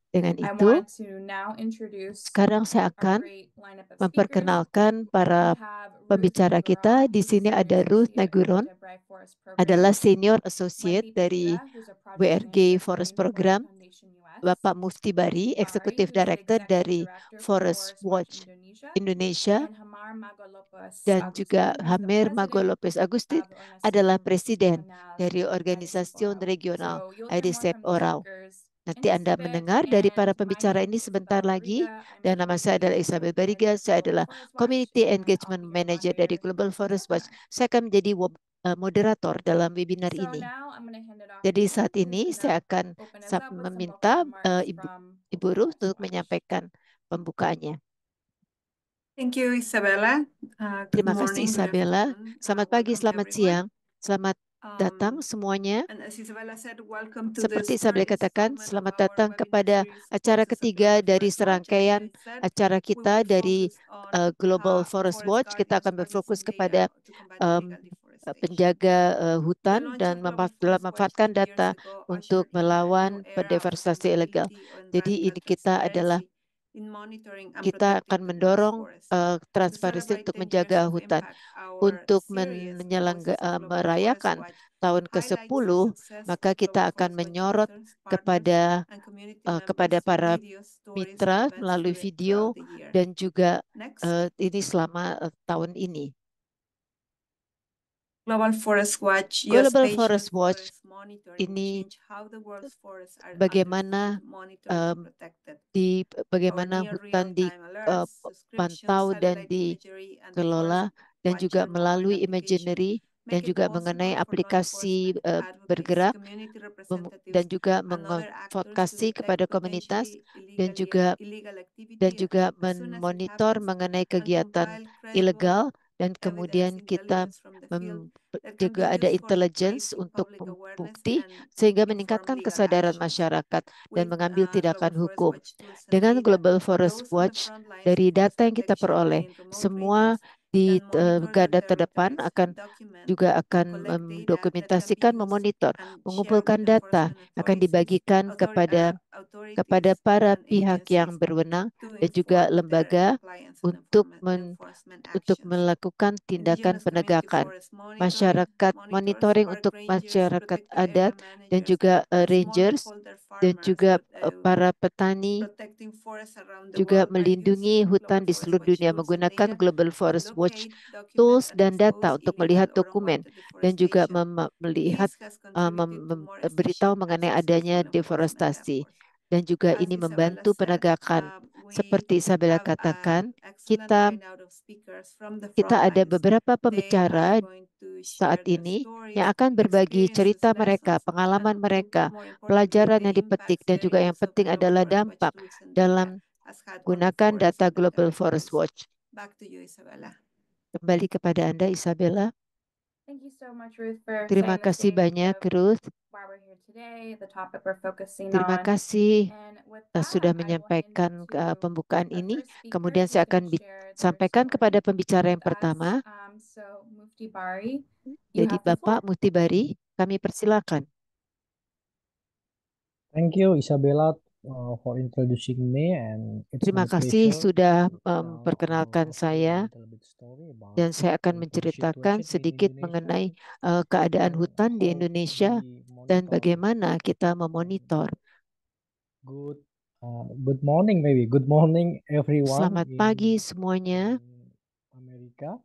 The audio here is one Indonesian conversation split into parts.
Dengan itu, sekarang saya akan memperkenalkan para pembicara kita. Di sini ada Ruth Naguron, adalah Senior Associate dari WRG Forest Program, Bapak Mufti Bari, Executive Director dari Forest Watch Indonesia, dan juga Hamer Mago Lopez Agustin adalah Presiden dari Organisasi Regional IDCEP Orau. Nanti Anda mendengar dari para pembicara ini sebentar lagi. Dan nama saya adalah Isabel Bariga. Saya adalah Community Engagement Manager dari Global Forest Watch. Saya akan menjadi moderator dalam webinar ini. Jadi saat ini saya akan meminta Ibu Ruth untuk menyampaikan pembukaannya. Thank you, Isabella. Good Terima kasih, morning, good Isabella. afternoon. Selamat pagi, Welcome selamat everyone. siang. Selamat datang semuanya. And as Isabella said, welcome to the Seperti Isabella third katakan, installment of selamat our datang webinar kepada series, acara Voices of ketiga Global dari Forest Watch. And as serangkaian I said, acara we kita will dari focus on Global Forest forest Watch. Kita guardians akan berfokus harnessing kepada data to combat illegal deforestation. penjaga The hutan launch dan of Global Forest Watch memanfaatkan 10 years data ago untuk ushered in a new melawan era of deforestasi ilegal. sustainability and Jadi radical ini kita adalah transparency in monitoring and kita protecting akan the dense mendorong forest. To transparansi celebrate untuk 10 years menjaga of hutan. impact, our Untuk series, Voices of Global Forest merayakan Watch, tahun highlights the ke-10, success maka of Global kita akan Forest Watch menyorot users, partners, kepada and community members kepada through para videos, stories, and mitra events melalui throughout video the year. dan juga Next. ini selama tahun ini. Global Forest Watch, Global geospatial Forest Watch forest monitoring ini change how the world's forests are understood, bagaimana monitored, and protected. Our bagaimana near hutan real-time alerts, subscriptions, dipantau dan satellite imagery, and the Forest dikelola, dan juga Watcher mobile melalui application imaginary dan make it juga mengenai possible for law aplikasi enforcement, advocates, bergerak community dan representatives, juga and other actors to mengadvokasi detect kepada komunitas potentially dan illegal dan activity juga as soon as it memonitor happens mengenai and kegiatan compile credible ilegal, dan evidence kemudian kita intelligence from the field that can be juga ada used for intelligence raising untuk public awareness membukti and sehingga inform meningkatkan legal kesadaran actions. masyarakat dan With mengambil Global tindakan Forest hukum. Watch tools and Dengan data, Global Forest those on the Watch, front lines of dari forest data yang kita protection and peroleh, in remote semua regions di can monitor their garda terdepan territories, akan document, juga and akan collect data that can be mendokumentasikan, used memonitor, and share with mengumpulkan data, enforcement akan authorities, dibagikan kepada authorities para and pihak yang agencies berwenang to dan juga inform their lembaga compliance and untuk enforcement untuk actions. melakukan tindakan Indigenous community penegakan. forest monitoring, Masyarakat monitors, monitoring park untuk rangers, masyarakat protected area adat dan managers, juga and rangers smallholder dan farmers juga para petani protecting forests around the juga world are melindungi using hutan Global di Forest seluruh Watch dunia tools and menggunakan data Global to Forest Watch locate, document, tools and dan data expose untuk melihat illegal or dokumen unwanted dan juga deforestation. melihat This has contributed to more beritahu efficient and mengenai adanya successful enforcement deforestasi, efforts. dan juga As ini Isabella membantu said, penegakan. we Seperti Isabella have katakan, an excellent kita lineup of speakers from the front kita ada lines. beberapa They are pembicara going to saat share their ini yang stories, akan berbagi experiences, cerita mereka, lessons, pengalaman and mereka, more importantly, pelajaran the yang dipetik, impacts dan their juga yang use of penting Global adalah Forest Watch dampak tools and data dalam has had on the gunakan forest data and the Global Forest territories. Watch. Back to you, Isabella. Kembali kepada Anda, Isabella. Thank you so much, Ruth, for Terima setting the kasih stage banyak, of Ruth. why we're here today, the topic we're focusing Terima on. kasih And with sudah that, I will hand it menyampaikan to pembukaan our ini. first speaker Kemudian who's saya going akan to share their sampaikan kepada story pembicara yang with us. pertama. So, Mufti Bari, you Jadi have the floor. Bapak Mufti Bari, kami persilakan. Thank you, Isabella, for introducing me, and it's Terima my kasih pleasure sudah to tell memperkenalkan a saya, little bit story about dan saya akan the menceritakan situation in sedikit Indonesia mengenai keadaan and hutan di how Indonesia we dan monitor. bagaimana kita memonitor. Good morning, maybe good morning, everyone. Selamat pagi semuanya Amerika,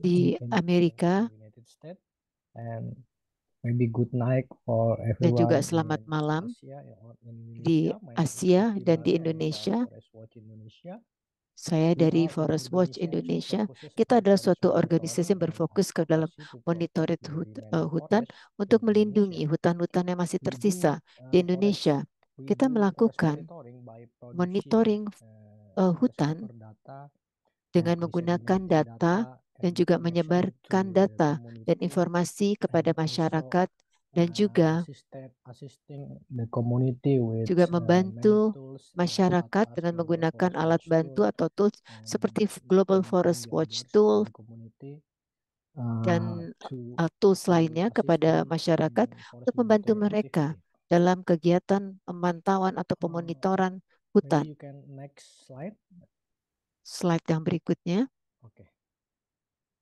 di Amerika, United States, and maybe good night for dan juga everyone selamat in malam Asia or in di Indonesia. My name is Asia Mufti dan di Bari. I'm the Indonesia. Forest Watch Indonesia. Saya We dari are an Forest Watch organization Indonesia. focuses Kita on adalah suatu forest organisasi monitoring yang and berfokus ke dalam advocacy to monitoring protect the remaining hutan forest untuk in melindungi Indonesia. hutan-hutan yang masih We tersisa do di Indonesia. Kita forest melakukan monitoring by producing monitoring forest hutan cover data and dengan menggunakan disseminating data data dan and juga information menyebarkan to the data dan community informasi kepada and also masyarakat, dan juga assisting the community with many membantu tools masyarakat such as dengan Global menggunakan Forest alat Watch bantu tool atau tools and seperti Global Forest community Watch leaders Tool in the community dan to tools lainnya assist kepada them masyarakat in forest untuk membantu monitoring mereka activity. dalam kegiatan pemantauan atau pemonitoran hutan. Maybe you can next slide. Slide yang berikutnya. Okay.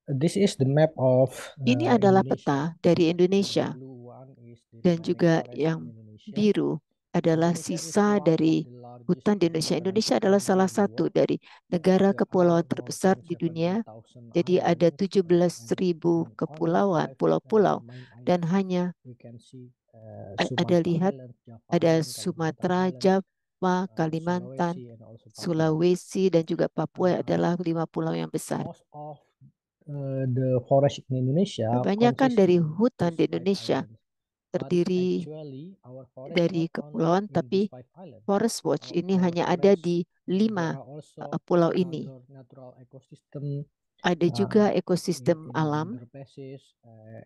This is the map of Ini adalah Indonesia. peta dari The Indonesia blue one is the dan remaining juga forest in yang Indonesia. biru adalah Indonesia is sisa one of dari the largest hutan di Indonesia. Indonesia adalah country salah in the satu world. dari negara There kepulauan are more terbesar than di dunia. 70,000 Jadi ada islands, 17.000 and kepulauan, only 5 pulau-pulau, main dan islands. hanya We can see ada Sumatra lihat Island, Java ada Island, Kalimantan Sumatera, Islands, Java, Kalimantan, Sulawesi, and also Papua. Sulawesi, dan juga Papua Uh, adalah 5 pulau yang besar. Most of the forest in Indonesia Kebanyakan consists dari in hutan di these 5 Indonesia islands. But terdiri actually, our forest dari not only kepulauan, in tapi these 5 islands. Forest Watch ini Our hanya ada forest, di 5 there are also pulau ini. another natural ecosystem Ada juga in ekosistem alam interfaces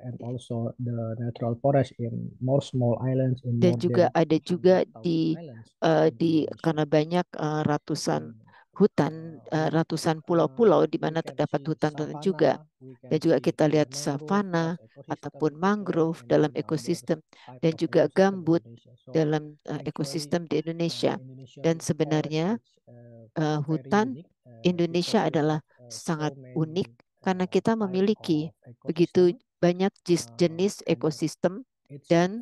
and also the natural forest in more small islands in dan more juga than ada juga 100,000 islands in di Indonesia. karena banyak ratusan And hutan, ratusan pulau-pulau di we mana can terdapat see hutan-hutan juga. savanna, we Dan can juga see kita lihat mangrove savana as ecosystem ataupun mangrove and dalam many other ekosistem type dan of juga ecosystem in gambut Indonesia. So dalam actually, ekosistem di Indonesia. Indonesia Dan forest sebenarnya it's very hutan unique Indonesia because we adalah have sangat so unik many karena kita type memiliki of begitu ecosystem. banyak jenis And ekosistem it's dan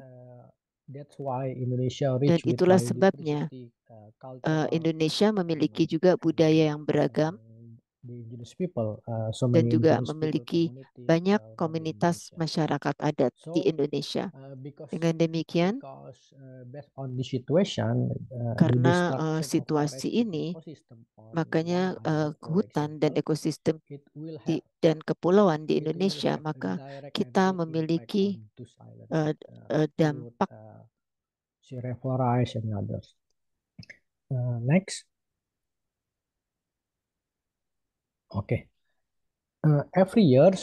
that's why Indonesia rich with itulah sebabnya biodiversity, cultural, Indonesia memiliki juga budaya yang beragam the indigenous people, so dan many juga indigenous people memiliki communities banyak around the komunitas Indonesia. masyarakat adat di So Indonesia. because Dengan demikian, based on the situation, the karena destruction of situasi forest ini, ecosystem on makanya one island, for hutan dan example, ekosistem it will have dan kepulauan di it will Indonesia, have a maka direct and kita immediate impact memiliki on those islands, food, dampak. sea flora and others. Next. Okay. Every year,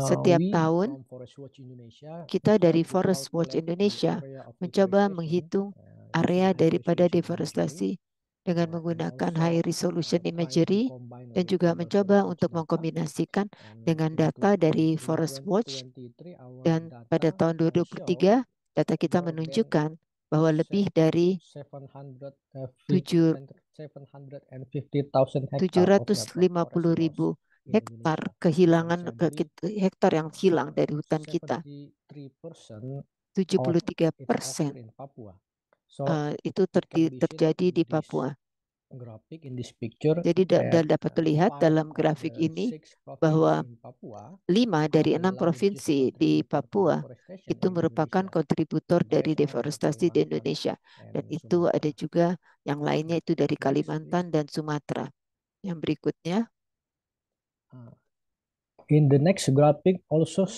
Setiap we tahun from Forest Watch Indonesia kita try dari to Forest Watch calculate the Indonesia area of mencoba deforestation menghitung using area high daripada resolution deforestasi imagery, dengan and menggunakan also high resolution try to imagery combine dan with juga our mencoba Forest Watch untuk data. mengkombinasikan And dengan data dari Forest Watch. 2023, our Dan pada data tahun show 2023, data kita more than menunjukkan bahwa lebih dari 750,000 750.000 hektar kehilangan hektar yang hilang dari hutan kita. 73% itu terjadi di Papua. Jadi dapat dilihat dalam grafik ini bahwa 5 dari 6 provinsi di Papua itu merupakan kontributor dari deforestasi di Indonesia. Dan itu ada juga yang lainnya itu dari Kalimantan dan Sumatera. Yang berikutnya.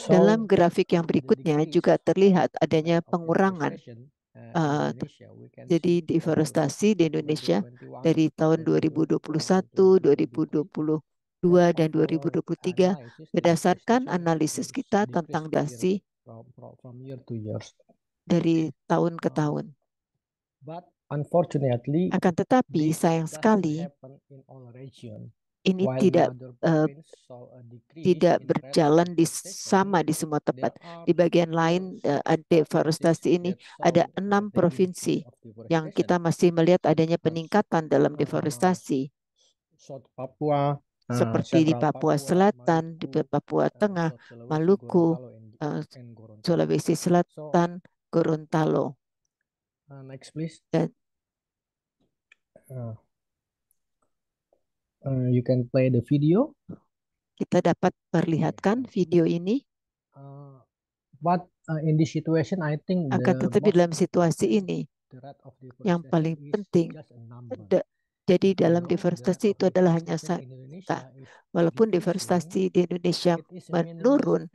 Dalam grafik yang berikutnya juga terlihat adanya pengurangan jadi deforestasi di Indonesia dari tahun 2021, 2022, dan 2023 berdasarkan analisis kita tentang dasi dari tahun ke tahun. Akan tetapi sayang sekali ini tidak berjalan sama di semua tempat. Di bagian lain deforestasi ini ada 6 provinsi yang kita masih melihat adanya peningkatan dalam deforestasi. Seperti di Papua Selatan, di Papua Tengah, Maluku, Sulawesi Selatan, Gorontalo. Next, please. Dan you can play the video. Kita dapat perlihatkan video ini. But in this situation, I think akan tetapi dalam situasi ini yang paling penting, jadi dalam deforestasi itu adalah hanya kita. Walaupun deforestasi di Indonesia menurun,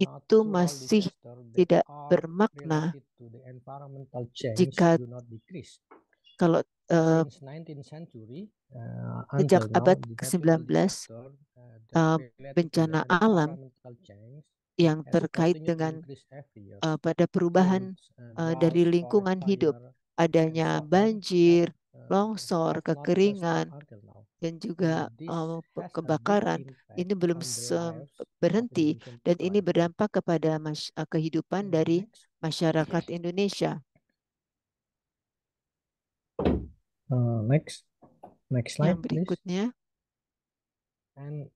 itu masih tidak bermakna jika kalau sejak abad ke-19 bencana alam yang terkait dengan pada perubahan dari lingkungan hidup, adanya banjir, longsor, kekeringan, dan juga kebakaran, ini belum berhenti dan ini berdampak kepada kehidupan dari masyarakat Indonesia. Next Yang slide, please. berikutnya, And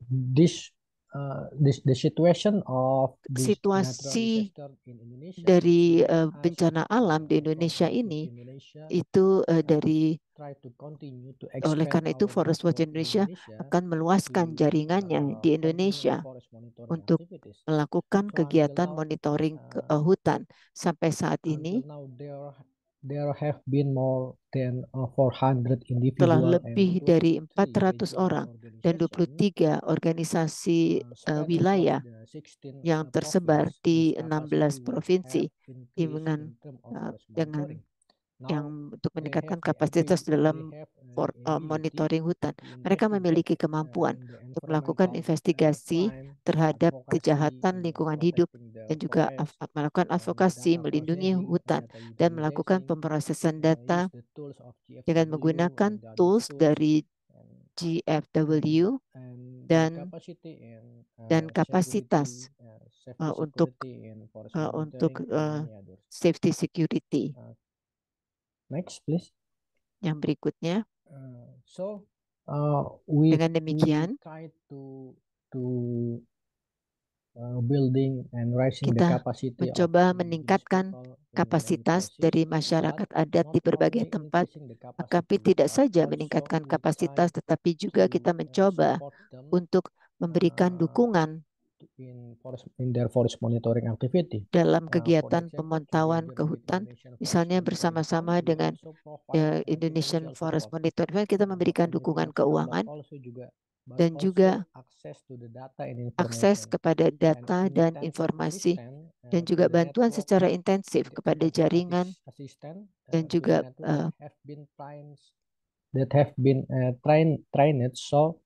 the situation of this natural situasi disaster in Indonesia dari make us, bencana alam di from Indonesia Forest Watch ini Indonesia itu dari try to continue to oleh expand karena itu our Forest Watch network in Indonesia Indonesia akan meluaskan to jaringannya di continue Indonesia forest monitoring untuk activities. melakukan So until kegiatan now, monitoring hutan. Sampai saat ini there have been more than 400 telah individual and lebih dari 400 regional orang dan 23 organisasi spread wilayah across the 16 yang tersebar province di whose 16 capacity will provinsi have increased dengan in term of forest dengan monitoring. yang untuk They meningkatkan have the kapasitas dalam they have monitoring hutan. to Mereka investigate memiliki kemampuan in the untuk melakukan environmental investigasi crime, terhadap advocacy kejahatan in lingkungan hidup protecting the dan juga forest, melakukan the advokasi data melindungi processing, hutan data dan melakukan utilization, pemrosesan use data the tools of dengan GFW menggunakan and the other tools tools, dari and GFW and the dan capacity and kapasitas safety untuk security and forest untuk monitoring and many others. safety security. Next, please. Yang berikutnya, We dengan demikian try to building and raising the kita capacity mencoba of meningkatkan indigenous people in kapasitas many dari places, masyarakat but adat di not berbagai only tempat, increasing the tapi capacity, tidak but saja also meningkatkan we kapasitas, try tetapi juga to kita mencoba support them untuk memberikan dukungan in their forest monitoring activity. dalam For kegiatan example, pemantauan together ke with hutan, Indonesian Forest misalnya Monitoring bersama-sama Fund, we dengan also provide Indonesian financial Forest support, Monitoring Fund, kita memberikan not only dukungan financial, keuangan but dan juga also access to the data and akses information kepada and data dan intensive informasi assistance dan to juga the bantuan network. secara intensif The kepada jaringan assistance dan to the juga network have been trained so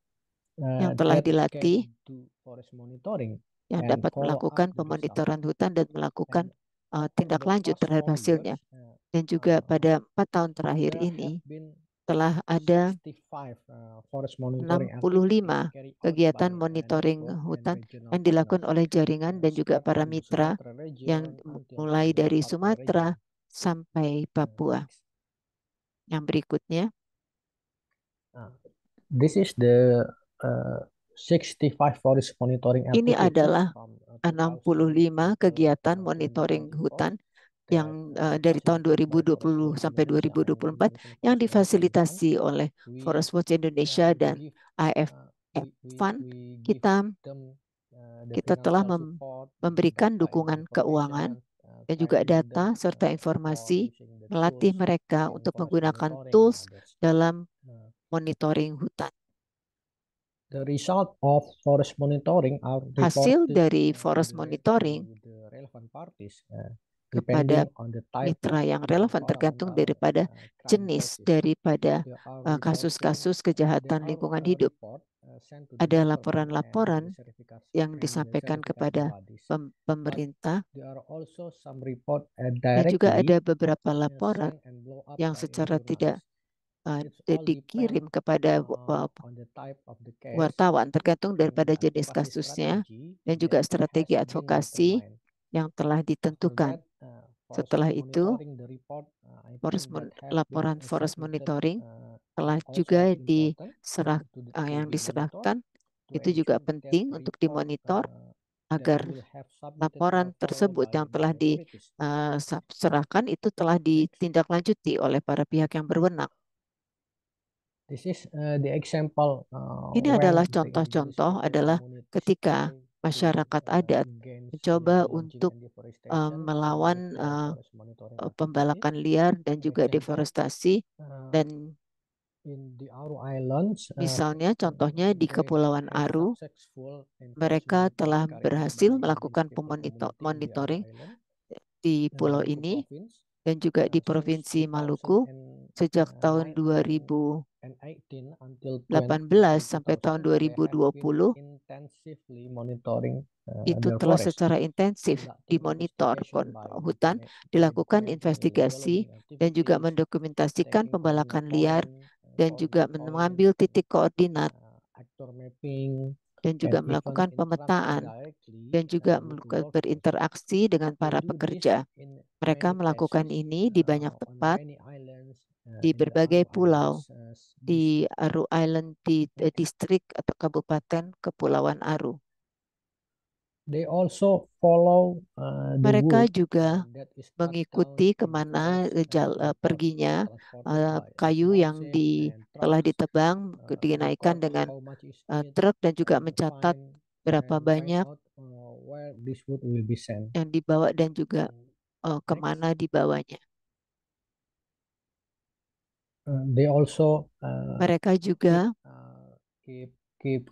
yang telah that dilatih can do forest monitoring yang and dapat follow up melakukan the result. pemonitoran hutan dan melakukan And tindak over the lanjut past terhadap 4 hasilnya. years, Dan juga pada 4 tahun terakhir there have ini been telah ada 65 forest monitoring 65 activities carried out kegiatan by monitoring network and hutan regional yang dilakukan partners, oleh jaringan dan juga spread para from the mitra Sumatra region yang until mulai the dari Papua Sumatera region. sampai Papua. Next. Yang berikutnya, This is the 65 forest monitoring ini activities adalah from 65 kegiatan monitoring 2024 hutan yang dari tahun 2020 sampai 2024 yang difasilitasi oleh Forest Watch Indonesia dan IF Fund. Kita telah memberikan dukungan keuangan dan juga data serta informasi, melatih mereka untuk menggunakan tools dalam monitoring hutan. The result of forest monitoring are Hasil reported dari forest monitoring to the relevant parties, kepada depending on the type mitra yang relevan tergantung daripada jenis daripada kasus-kasus kejahatan lingkungan hidup. Ada laporan-laporan yang disampaikan kepada pemerintah dan juga ada beberapa laporan yang secara tidak dikirim kepada wartawan tergantung daripada jenis kasusnya dan juga strategi advokasi yang telah ditentukan. Setelah itu, laporan forest monitoring telah juga diserahkan. Itu juga penting untuk dimonitor agar laporan tersebut yang telah diserahkan itu telah ditindaklanjuti oleh para pihak yang berwenang. Ini adalah contoh-contoh adalah ketika masyarakat adat mencoba untuk melawan pembalakan liar dan juga deforestasi dan misalnya contohnya di Kepulauan Aru mereka telah berhasil melakukan monitoring di pulau ini dan juga di Provinsi Maluku sejak tahun 2018 sampai tahun 2020 itu telah secara intensif dimonitor hutan, dilakukan investigasi dan juga mendokumentasikan pembalakan liar dan juga mengambil titik koordinat dan juga melakukan pemetaan dan juga berinteraksi dengan para pekerja. Mereka melakukan ini di banyak tempat di berbagai Aru pulau Islands, di Aru Island di distrik atau kabupaten Kepulauan Aru. They also follow the Mereka wood juga that is cut down mengikuti in kemana forests and perginya transported by kayu small yang ships and telah trucks, ditebang, dinaikkan records dengan how much is truk dan juga and mencatat find berapa and find banyak out where this wood will be sent. yang dibawa dan juga Next. kemana dibawanya. They also Mereka juga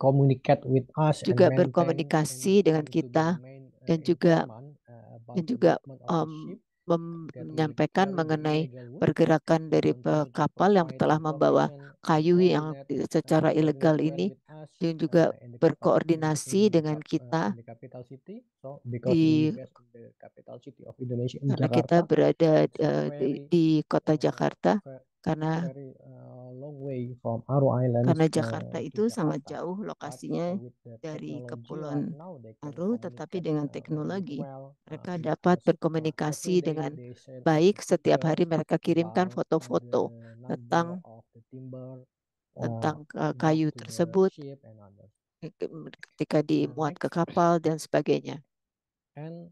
communicate with us and maintain berkomunikasi dengan and to be kita main dan juga about dan the juga movement of the ship menyampaikan carry the mengenai illegal wood, pergerakan dari continue to kapal yang provide telah membawa information kayu yang secara ilegal well ini with us dan juga in the berkoordinasi dengan in kita the capital city. So because we based in the capital city of Indonesia in karena kita Jakarta, berada it's a very di kota Jakarta karena very long way from Aru Islands Jakarta to itu sangat Jakarta. jauh But lokasinya with the dari technology Kepulauan right now, they can Aru, tetapi communicate dengan with teknologi well. mereka dapat Because every berkomunikasi day dengan they send us baik. the Setiap hari pictures mereka kirimkan about foto-foto the number tentang of the timber kayu brought to the tersebut ship and others. ketika dimuat ke kapal dan sebagainya. And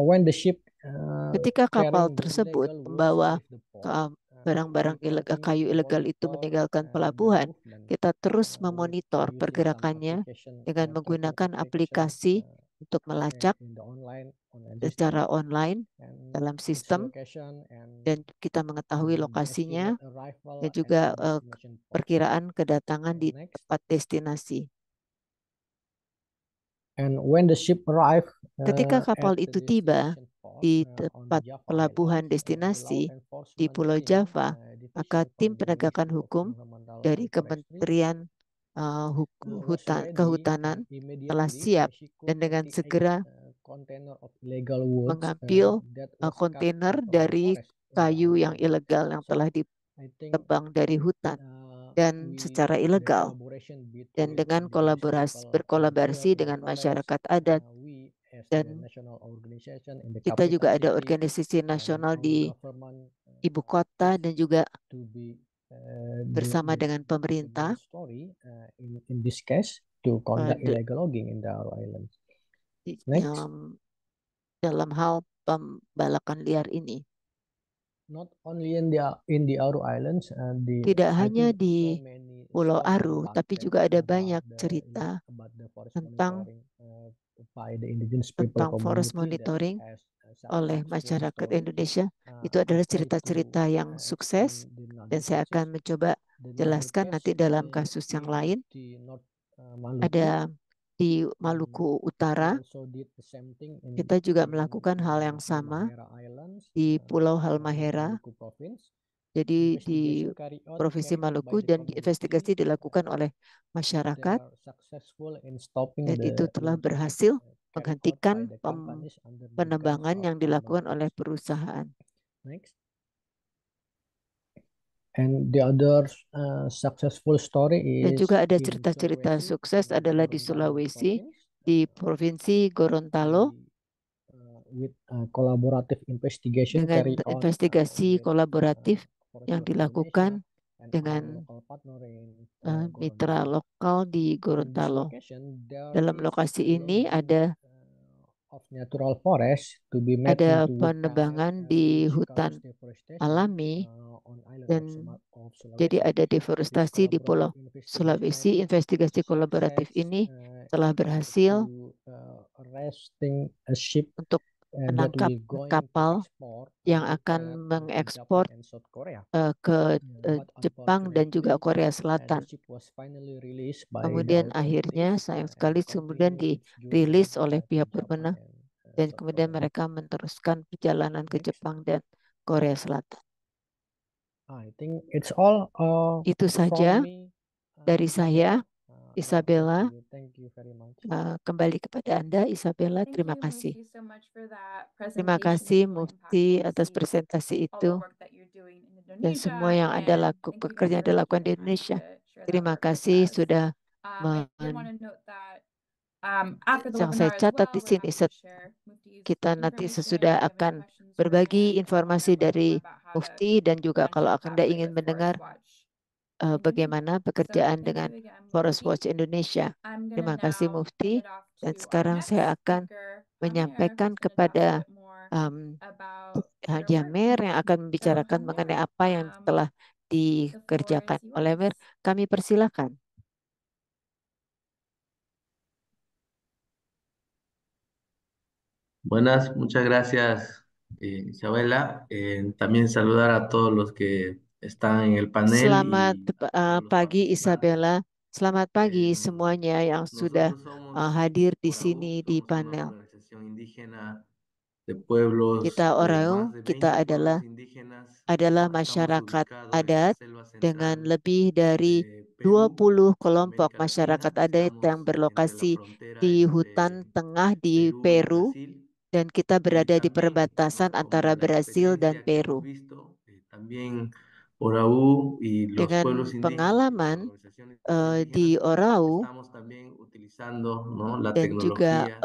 when the ship Ketika kapal carrying the tersebut illegal woods membawa leave the port, barang-barang we continue kayu to ilegal itu monitor meninggalkan the pelabuhan, movement kita terus with memonitor using some pergerakannya application, dengan tracking menggunakan application aplikasi untuk melacak in the online on secara online and dalam its sistem location and dan kita mengetahui the lokasinya estimate arrival dan and juga destination port. perkiraan kedatangan di Next. tempat destinasi. And when the ship arrive Ketika kapal at the itu tiba destination port, di on the tempat Java pelabuhan Islands, the law destinasi di enforcement Pulau team, Java, division maka tim from the penegakan Ministry of hukum Environmental dari and Forestry Kementerian was ready Kehutanan telah immediately siap execute dan dengan 38 segera container of illegal woods mengambil that was cut kontainer from the dari forest in the kayu Aru yang Islands. ilegal yang So, telah I think ditebang dari hutan dan secara ilegal. Dan dengan berkolaborasi dengan masyarakat adat dan kita juga ada organisasi nasional di ibu kota dan juga bersama dengan pemerintah in this case to conduct de- illegal logging in the Aru Islands. dalam hal pembalakan liar ini. Not only in the Aru Islands, Tidak hanya di Pulau Aru, tapi juga ada banyak cerita tentang forest monitoring oleh masyarakat Indonesia. Itu adalah cerita-cerita yang sukses dan saya akan mencoba jelaskan nanti dalam kasus yang lain. Ada di Maluku Utara, kita juga melakukan hal yang sama di Pulau Halmahera. Jadi di Provinsi Maluku dan investigasi dilakukan oleh masyarakat dan itu telah berhasil menghentikan penebangan yang dilakukan oleh perusahaan. And the other successful story Dan is juga ada cerita-cerita sukses adalah di Sulawesi, di Provinsi Gorontalo, with collaborative investigation dengan investigasi kolaboratif yang dilakukan dengan mitra lokal di Gorontalo. Dalam lokasi ini ada penebangan di hutan alami dan jadi ada deforestasi di Pulau Sulawesi. Investigasi kolaboratif ini telah berhasil untuk menangkap kapal yang akan mengekspor ke Jepang dan juga Korea Selatan. Kemudian akhirnya sayang sekali kemudian dirilis oleh pihak berwenang dan kemudian mereka meneruskan perjalanan ke Jepang dan Korea Selatan. Itu saja dari saya, Isabella. Kembali kepada Anda, Isabella. Terima kasih. Terima kasih Mufti atas presentasi itu dan semua yang pekerjaan Anda lakukan di Indonesia. Terima kasih sudah yang saya catat di sini. Kita nanti sesudah akan berbagi informasi dari Mufti dan juga kalau Anda ingin mendengar bagaimana pekerjaan dengan Forest Watch Indonesia. Terima kasih Mufti. Dan sekarang saya akan menyampaikan kepada Haji Amir yang akan membicarakan mengenai apa yang telah dikerjakan oleh Amir. Kami persilakan. Buenas, muchas gracias, Isabela. También saludar a todos los que están en el panel Selamat y a todos los pagi participantes. Isabella. Selamat pagi Em, semuanya yang sudah Nosotros somos hadir di ORAU, sini di somos una panel. organización indígena de pueblos, Kita de Orau, más de kita 20 pueblos adalah indígenas. Estamos masyarakat ubicados en la adat selva dengan central lebih dari de Perú, 20 en kelompok América masyarakat Latina. adat yang Estamos entre la berlokasi frontera di entre hutan tengah di Perú y Peru Brasil. dan kita Y berada di también, perbatasan ¿no? Como antara la Brasil dan experiencia que hemos Peru. visto, también Oraú y los Dengan pueblos indígenas y las pengalaman organizaciones di indígenas Orau estamos también utilizando, ¿no? La dan juga tecnología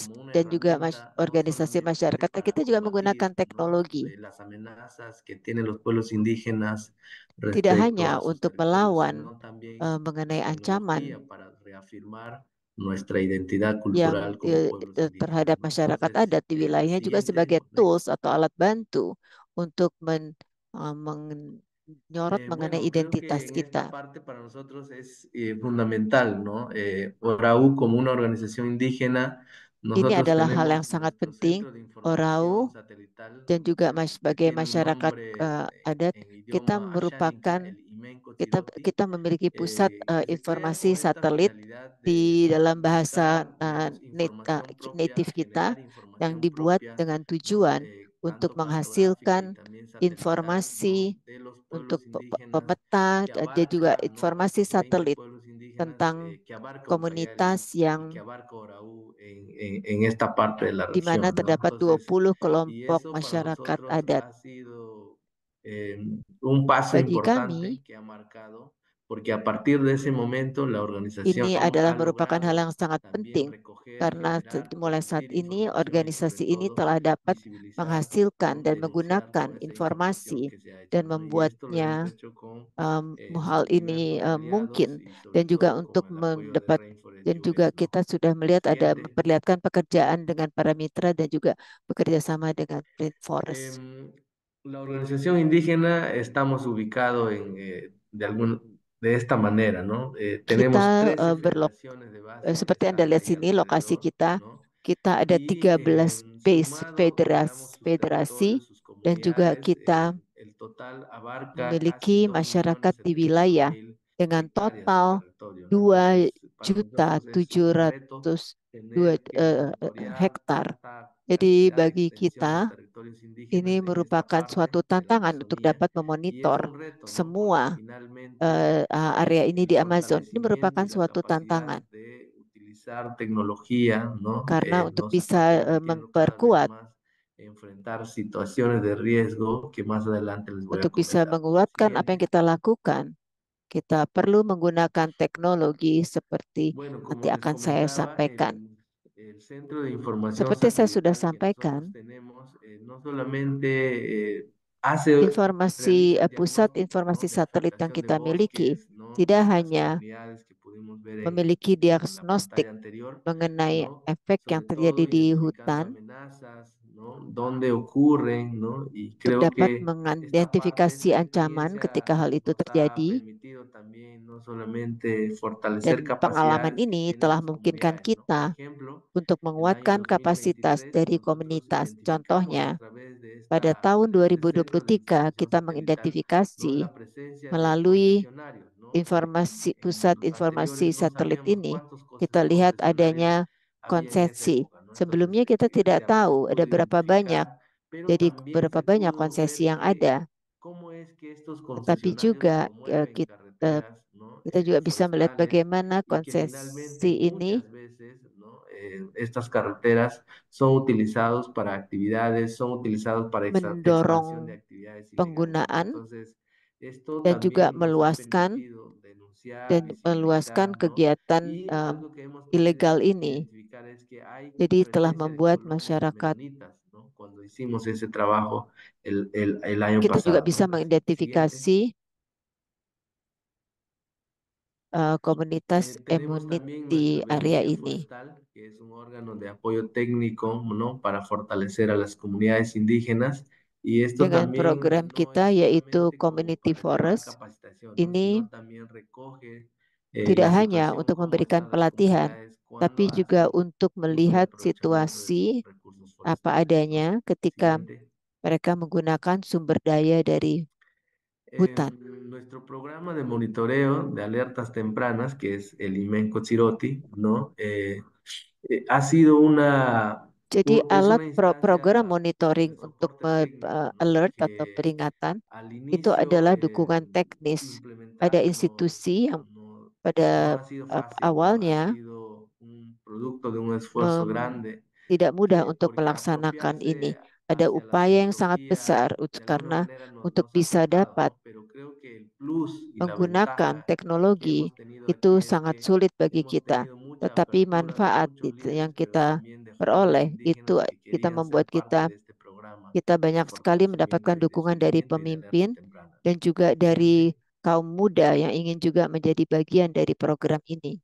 como una herramienta no organisasi solamente masyarakat, para kita juga combatir, menggunakan ¿no? teknologi Las amenazas que tienen los pueblos indígenas tidak respecto hanya a sus untuk territorios, melawan sino también mengenai tecnología ancaman para reafirmar nuestra identidad yang cultural como pueblos indígenas, terhadap ¿no? masyarakat Entonces, adat di wilayahnya juga sebagai siguiente, tools next. atau alat bantu untuk menyorot mengenai Bueno, creo que identitas en esta kita. parte para nosotros es fundamental, ¿no? ORAU como una organización indígena, Ini nosotros adalah hal yang tenemos sangat nuestro penting. centro de información Orau satelital dan juga que sebagai tiene un masyarakat nombre adat, en kita idioma ashánica, merupakan el Imenco kita Tiroti, kita memiliki pusat que se crea informasi con esta satelit finalidad de di dalam bahasa buscar, digamos, información native propia, kita generar yang información dibuat propia, dengan ¿no? tujuan untuk Tanto cartográfica y menghasilkan también satelital, ¿no? informasi De los untuk pueblos indígenas pemeta que dan juga abarca, ¿no? informasi Estos 20 satelit pueblos indígenas tentang que abarca Ucayali komunitas y que yang abarca Oraú en esta parte de la di mana región, ¿no? terdapat Entonces, 20 y kelompok eso para masyarakat nosotros adat. ha sido un paso Bagi kami, importante que ha marcado, porque a partir de ese momento la organización ini adalah ha merupakan hal logrado yang sangat también penting recoger, karena generar, mulai saat difundir ini información y sobre organisasi ini todo telah dapat visibilizar, menghasilkan ¿no? dan Denunciar menggunakan toda esa información informasi que se ha hecho, dan ¿no? Y esto lo hemos membuatnya hecho con hal ini diversos aliados mungkin y sobre dan juga todo untuk con el apoyo de mendapat Rainforest dan juga US, ¿no? kita sudah melihat ada Siguiente. memperlihatkan pekerjaan dengan para mitra dan juga bekerja sama dengan Rainforest. La organización indígena estamos ubicados de esta manera, ¿no? Tenemos Kita 13 federaciones de base que seperti Anda están lihat ahí sini lokasi alrededor, kita, ¿no? kita ada Y 13 base sumado, digamos, sus federasi territorios, sus dan juga comunidades, kita el total abarca casi memiliki 2 masyarakat millones di 700 wilayah mil dengan hectáreas de total territorio, ¿no? dua Entonces, para juta nosotros es tujuh un reto ratus dua tener que monitorear hektar. tanta Jadi cantidad de bagi extensión de kita territorios indígenas ini en esta merupakan parte suatu de la tantangan untuk Amazonía. dapat Y es memonitor un reto, ¿no? Porque semua finalmente area ini el di Amazon. Ini fortalecimiento merupakan y la suatu capacidad tantangan de utilizar tecnología, ¿no? karena untuk Nos está bisa permitiendo cada vez memperkuat, más enfrentar situaciones de riesgo que más adelante les voy a untuk bisa comentar. menguatkan apa yang Siguiente. kita lakukan, kita perlu menggunakan teknologi seperti Bueno, nanti como les akan saya comentaba, sampaikan. el Centro de Información Seperti saya sudah Satelital que nosotros sampaikan, tenemos no solamente realiza el pusat diagnóstico, ¿no? informasi De satelit yang afectación de kita miliki bosques, ¿no? tidak En las hanya comunidades que pudimos ver memiliki en la diagnostik pantalla anterior, mengenai ¿no? efek yang Sobre terjadi todo di identificando hutan amenazas, ¿no? Dónde ocurren, ¿no? Y untuk creo dapat que esta parte, mengidentifikasi esta ancaman ketika experiencia hal itu nos ha terjadi, permitido también no solamente fortalecer dan pengalaman capacidades que ini tienen telah las memungkinkan comunidades, ¿no? Por kita ejemplo, untuk el año menguatkan kapasitas 2023 dari nosotros komunitas. identificamos a Contohnya, través de pada tahun este centro de 2023 información kita satelital, ¿no? mengidentifikasi La presencia de melalui concesionarios, ¿no? pusat En los informasi anteriores no satelit sabíamos ini, cuántos kita lihat concesionarios adanya había en esa konsesi. época, ¿no? Entonces Sebelumnya kita tidak se tahu ada pudo berapa banyak, identificar, pero jadi también berapa se banyak pudo ver konsesi yang que ada. cómo es que estos Tetapi concesionarios juga promueven carreteras, ¿no? kita juga bisa melihat Forestales bagaimana y que finalmente konsesi ini muchas veces, ¿no? Estas carreteras son utilizados para actividades, son utilizados para extracción de mendorong actividades ilegales, ¿no? penggunaan Entonces, esto dan juga también nos ha meluaskan permitido denunciar, visibilizar, ¿no? kegiatan Y algo que hemos ilegal también ini. identificar es que hay Jadi telah presencia de membuat colonias de masyarakat menonitas, ¿no? cuando hicimos ese trabajo el año Kita juga pasado, bisa ¿no? Siguiente. mengidentifikasi komunitas Tenemos emunit también di nuestra area Benemérita ini Forestal, que es un órgano de apoyo técnico, ¿no? Para fortalecer a las comunidades indígenas. Y esto dengan program también no kita es yaitu solamente como Community para llevar Forest. capacitación, ¿no? Ini Sino también recoge tidak la hanya situación, untuk cómo memberikan están las pelatihan, comunidades tapi cuando juga hacen untuk uso y melihat aprovechamiento de sus situasi recursos apa forestales, ¿no? adanya ketika Siguiente. mereka menggunakan sumber daya dari hutan. Nuestro programa de monitoreo de alertas tempranas, que es el Imenco Chiroti, ¿no? Ha sido Jadi es alat una program instancia monitoring de untuk soporte técnico, ¿no? alert atau Que peringatan al itu inicio adalah dukungan teknis pada implementarlo institusi yang no pada ha sido fácil, ¿no? Ha awalnya sido un producto de un esfuerzo mem- grande, tidak mudah untuk porque melaksanakan apropiarse ini. Ada hacia la upaya yang sangat tecnología besar de alguna karena manera untuk nos ha bisa costado, dapat ¿no? Pero creo que el plus y la menggunakan ventaja que teknologi hemos tenido itu aquí es sangat que sulit bagi hemos kita. tenido mucha Tetapi apertura de manfaat muchos yang líderes, pero kita también de jóvenes peroleh itu indígenas que kita querían ser membuat parte kita de este programa kita de banyak sekali fortalecimiento mendapatkan y de dukungan dari seguimiento y de alertas pemimpin tempranas. dan juga Siguiente. dari kaum muda yang ingin juga menjadi bagian dari program ini.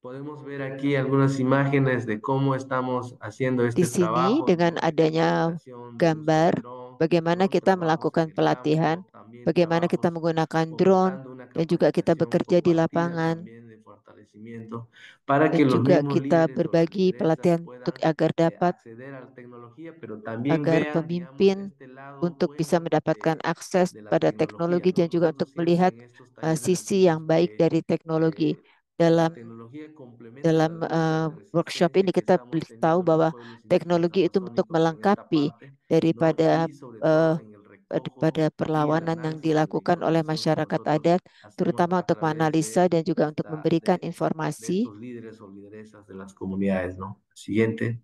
Podemos ver aquí algunas imágenes de cómo estamos haciendo Di este sini trabajo, dengan ¿no? De adanya capacitación de uso de gambar dron, bagaimana ¿no? kita Trabajos en melakukan el pelatihan, campo, también bagaimana kita trabajos menggunakan drone, fomentando una dan juga kita capacitación bekerja di compartida lapangan, también de fortalecimiento para dan que los juga mismos kita líderes o las berbagi lideresas pelatihan untuk puedan agar dapat acceder a la tecnología, pero también agar vean, digamos, pemimpin este lado untuk bisa bueno mendapatkan akses de la pada tecnología, teknologi ¿no? dan juga untuk Nosotros siempre melihat en estos talleres sisi decimos yang baik que dari teknologi eh, la dalam tecnología complementa las dalam luchas de workshop resistencia ini que kita estamos tahu teniendo los bahwa pueblos indígenas teknologi itu untuk amazónicos en esta melengkapi parte, ¿no? daripada Y sobre todo eh, en el recojo pada y el perlawanan yang análisis de la dilakukan oleh información que masyarakat nosotros adat, hacemos terutama a untuk través menganalisa dan juga untuk memberikan de informasi estos líderes o lideresas de las comunidades, ¿no? Siguiente.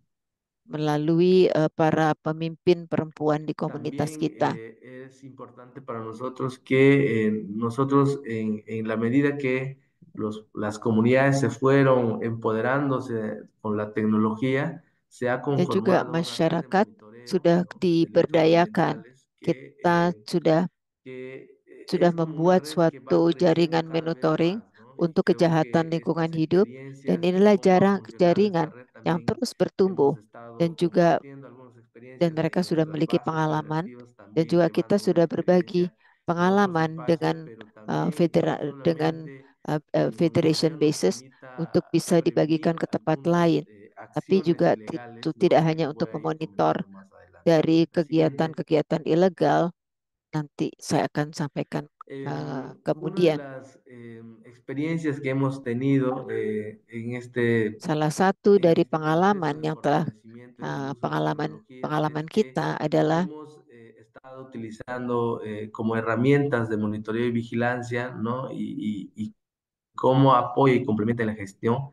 melalui para pemimpin perempuan di komunitas También kita. es importante para nosotros que nosotros, en la medida que las comunidades se fueron empoderándose con la tecnología, se ha Dan juga conformado una red de masyarakat monitoreo, sudah ¿no? De delitos diberdayakan. ambientales Kita sudah es como una membuat red que va suatu creciendo jaringan cada vez monitoring más, ¿no? Y untuk creo kejahatan que lingkungan estas hidup, dan experiencias y inilah cómo ha funcionado esta jaringan red yang también terus hemos bertumbuh dan estado juga compartiendo algunas experiencias mereka en sudah nuestras memiliki bases pengalaman federativas dan también juga kita llevando una sudah berbagi experiencia en otros pengalaman espacios, dengan pero también no dengan solamente el federation monitoreo nos basis untuk permita bisa dibagikan prevenir ke tempat algunas lain, tapi acciones juga itu ilegales, ¿no? tidak Que hanya voy untuk a ir memonitor comentando más adelante. dari Siguiente. kegiatan-kegiatan ilegal. Nanti saya akan sampaikan Una de kemudian. las experiencias que hemos tenido Salah satu en dari este proceso pengalaman de yang telah fortalecimiento y del uso de tecnologías es pengalaman que kita adalah hemos estado utilizando como herramientas de monitoreo y vigilancia, ¿no? Y cómo apoya y complementa la gestión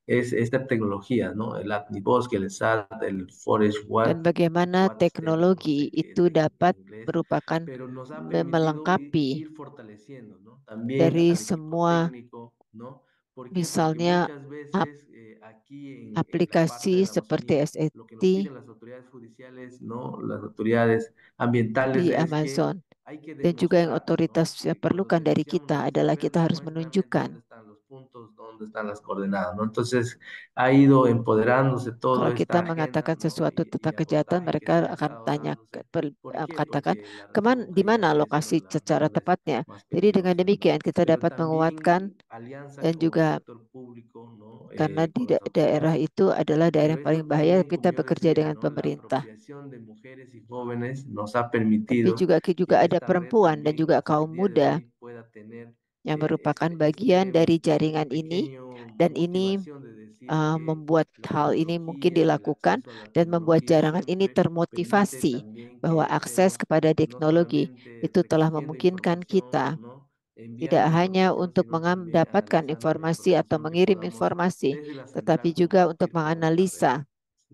es esta tecnología, ¿no? El AtmiBosque, el SAT, el Forest dan bagaimana Watch, no teknologi sé qué itu dapat en inglés, merupakan pero nos ha permitido melengkapi ir fortaleciendo, ¿no? También dari al equipo semua técnico, ¿no? ¿Por qué? Porque misalnya muchas veces aquí en la parte de aplikasi la seperti Amazonía, lo que nos SAT piden las autoridades judiciales, ¿no? Las autoridades ambientales di es que Amazon hay que dan juga yang demostrar, ¿no? otoritas Cuando perlukan dari denunciamos kita las adalah situaciones, kita harus demuéstrame dónde menunjukkan. están los puntos, dónde están las coordenadas, ¿no? Entonces ha ido empoderándose Kalau toda kita esta agenda, mengatakan ¿no? sesuatu Y tentang kejahatan, abordaje que mereka se ha akan estado tanya, dándose. ¿Por qué? katakan, Porque la di región ahí mana aparece, ¿no? lokasi La secara región tepatnya. más Jadi dengan peligrosa, ¿no? demikian kita Pero dapat menguatkan también alianza dan con el juga sector público, ¿no? karena Con di las daerah autoridades. itu adalah daerah Pero yang paling esto bahaya, también, kita como yo bekerja decía, dengan ¿no? La pemerintah. apropiación de mujeres y jóvenes nos ha Tapi permitido juga que ada esta red perempuan dan también juga hasta kaum el día de muda hoy pueda tener yang merupakan bagian dari jaringan ini, pequeño dan ini motivación de decir que membuat la hal ini mungkin tecnología, el dilakukan acceso a la dan membuat tecnología jaringan ini siempre permite termotivasi también bahwa que akses estemos kepada no teknologi solamente itu telah recogiendo memungkinkan kita información, ¿no? tidak Enviando hanya información, untuk sino también mendapatkan analizando la informasi atau información que mengirim podamos informasi, desde la tetapi central juga untuk compartir con la red. menganalisa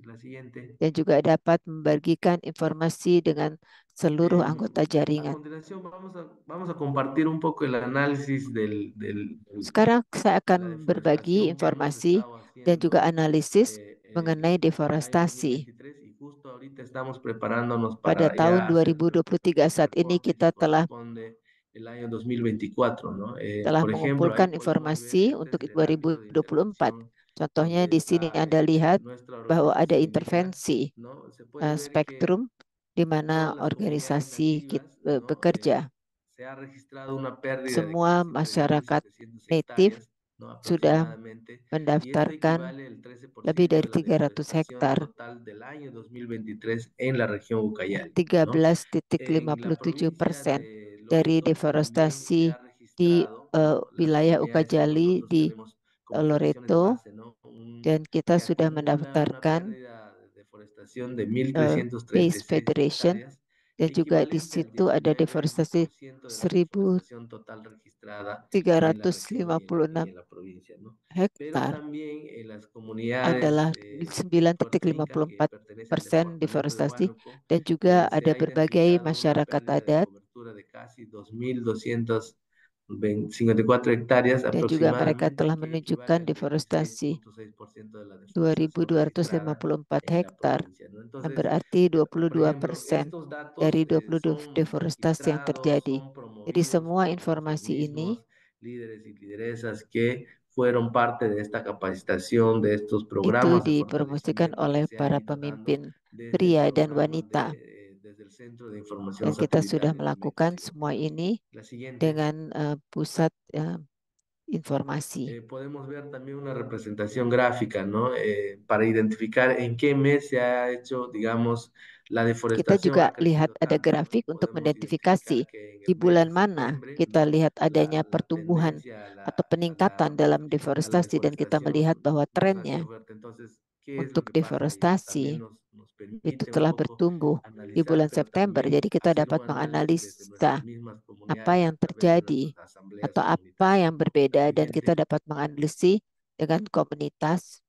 La siguiente. dan juga dapat membagikan informasi dengan seluruh anggota A jaringan. continuación vamos a compartir un poco el análisis Sekarang saya de la akan berbagi deforestación que hemos informasi estado dan juga haciendo analisis mengenai en el año deforestasi. 2023 y justo ahorita ahorita estamos preparándonos pada para tahun ya hacer 2023 saat ini reporte que kita telah corresponde el año 2024, ¿no? telah Por ejemplo, ahí mengumpulkan podemos ver que informasi este untuk es el ámbito de 2024. intervención Contohnya donde di sini está Anda lihat nuestra bahwa ada organización indígena, intervensi ¿no? Se puede ver que spektrum di mana todas las comunidades organisasi nativas, ¿no? bekerja. Se ha registrado una pérdida de Semua casi 3.700 masyarakat native hectáreas, ¿no? sudah Aproximadamente. Y esto mendaftarkan equivale al lebih 13% dari de la 300 deforestación hektar, total del año 2023 en la región Ucayali, ¿no? En la provincia 13,57% de dari Loreto también se deforestasi ha di registrado, ¿no? Las wilayah comunidades que Ukajali nosotros di tenemos como estaciones Loreto, base, ¿no? dan kita Que sudah acumula una mendaftarkan pérdida de deforestación de 1.336 Base Federation, hectáreas, dan juga di equivalente al situ ada deforestasi 19% de la 1.356 deforestación total registrada en la región y en la provincia, ¿no? Pero hektar también en las comunidades adalah Huarteña, que pertenecen al 9,34% departamento de deforestasi, Huánuco, dan juga se ada ha berbagai identificado una masyarakat pérdida de adat, cobertura de casi 2.254 hectáreas dan juga mereka aproximadamente, telah que equivale menunjukkan al deforestasi 26.6% de la deforestación registrada 2.254 en la hektar, provincia, ¿no? yang Entonces, berarti por ejemplo, 22% estos datos dari 22 son deforestasi yang registrados, terjadi. son Jadi promovidos semua por los informasi ini mismos líderes y lideresas que fueron parte de esta capacitación, de estos itu programas de dipromosikan fortalecimiento que oleh se han para ido dando pemimpin desde pria el dan programa wanita. desde el Centro de Información Dan kita sudah Satelital en melakukan Mequetía. semua ini La siguiente. dengan pusat informasi. Podemos ver también una representación gráfica, ¿no? Para identificar en qué mes se ha hecho, digamos, la Kita deforestación juga ha lihat crecido ada tanto, ¿no? grafik untuk Podemos identificar mendentifikasi que en di el mes de bulan mana septiembre, kita ¿no? lihat adanya La pertumbuhan tendencia atau peningkatan dalam a la deforestasi dan kita melihat deforestación bahwa nos ha sido trennya fuerte. Entonces, ¿qué es lo untuk que pasa? Y esto también deforestasi nos itu permite un telah poco bertumbuh di analizar, bulan pero September. también Jadi kita hacer dapat un análisis desde nuestras menganalisa mismas apa comunidades yang a través de terjadi nuestras asambleas atau apa comunitarias. yang La berbeda dan kita siguiente. dapat menganalisis dengan komunitas.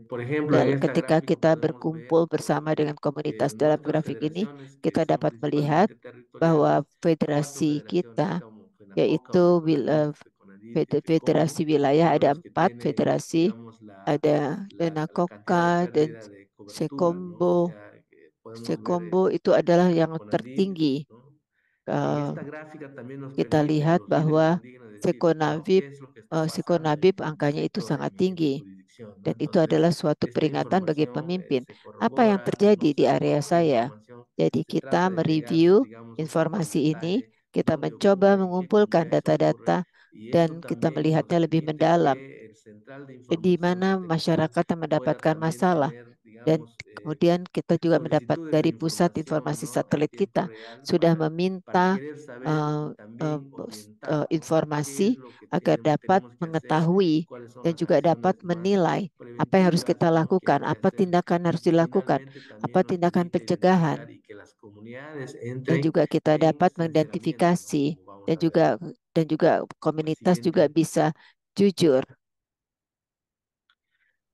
Por ejemplo, en Dan esta ketika gráfica kita podemos ver berkumpul bersama dengan komunitas dalam nuestras grafik ini, federaciones, que kita son dapat melihat principalmente territoriales, bahwa 4 federasi federaciones kita, como FENAFOCA, yaitu Omeconadif, FECONADIF y federasi FECOMO, wilayah, son ada los que 4 tienen, federasi, digamos, ada la cantidad de Lenakoka dan pérdida de cobertura, ¿no? O Sekombo. sea, que podemos ver Sekombo itu adalah yang FECONADIF, tertinggi. ¿no? En esta gráfica también nos Kita permite a lihat los líderes bahwa indígenas decir, ¿no? Sekonavib, ¿Qué es lo que está pasando en mi angkanya itu sector, sangat en mi tinggi. jurisdicción, ¿no? Dan itu Entonces, adalah suatu esta peringatan bagi información pemimpin. se Apa yang corrobora, terjadi no di se area corrobora la saya? información, Jadi se kita trata de llegar, mereview digamos, un poco al informasi ini, detalle, kita dónde mencoba ocurre, en qué mengumpulkan comunidades ocurre, data-data y esto dan kita también nos melihatnya lebih permite mendalam que el Central de di Información mana Satelital masyarakat yang pueda mendapatkan también masalah. tener, Dan digamos, kemudian kita juga mendapat solicitudes de dari pusat información, informasi ¿no? En satelit tiempo kita real sudah para meminta querer saber y uh, uh, también orientar, ¿no? ¿Qué es informasi lo que agar dapat tenemos que hacer? mengetahui ¿Cuáles son dan las juga dapat acciones más menilai apa yang harus preventivas, kita ¿no? Que hay lakukan, que apa hacer? tindakan harus Y dilakukan, finalmente apa también nos tindakan permite pencegahan, identificar y que las comunidades dan entren juga kita en dapat sinceramiento, ¿no? mengidentifikasi Como vamos dan a ver. juga La komunitas juga siguiente. bisa jujur.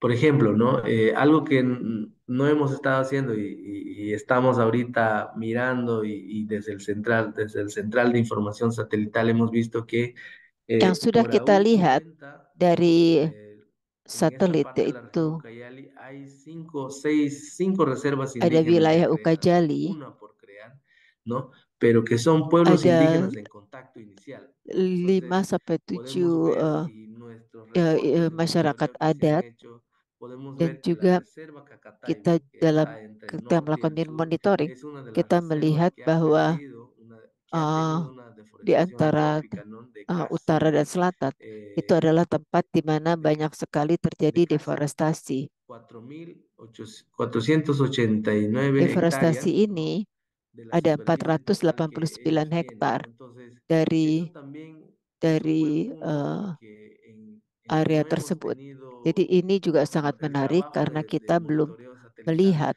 Por ejemplo, ¿no? Algo que no hemos estado haciendo y estamos ahorita mirando y desde el central de información satelital hemos visto que Yang sudah por kita aún y lihat cuenta, ¿no? dari En esta satelit parte de la región itu Ucayali hay cinco reservas ada indígenas en wilayah creación, Ukajali, una por crear, ¿no? Pero que son pueblos ada indígenas en contacto inicial, ¿no? 5 Entonces, sampai podemos 7 ver y nuestros reportes de masyarakat monitoreo que se han adat, hecho, podemos dan ver que la juga reserva kita Cacataibo, que dalam está entre el kita norte y melakukan el sur, monitoring, es una de las kita reservas melihat que ha bahwa perdido, que ha uh, tenido una di deforestación antara antrópica, ¿no? De utara dan casi, selatan itu adalah tempat di mana de, banyak sekali de terjadi casi deforestasi. 489 Deforestasi hectáreas, ¿no? ini De la ada superficie total que 489 ellos tienen, ¿no? hektar Entonces, eso dari también es un buen dari punto porque como area no hemos tersebut. Jadi tenido, ini juga sangat el menarik trabajo karena de kita belum monitoreo satelital melihat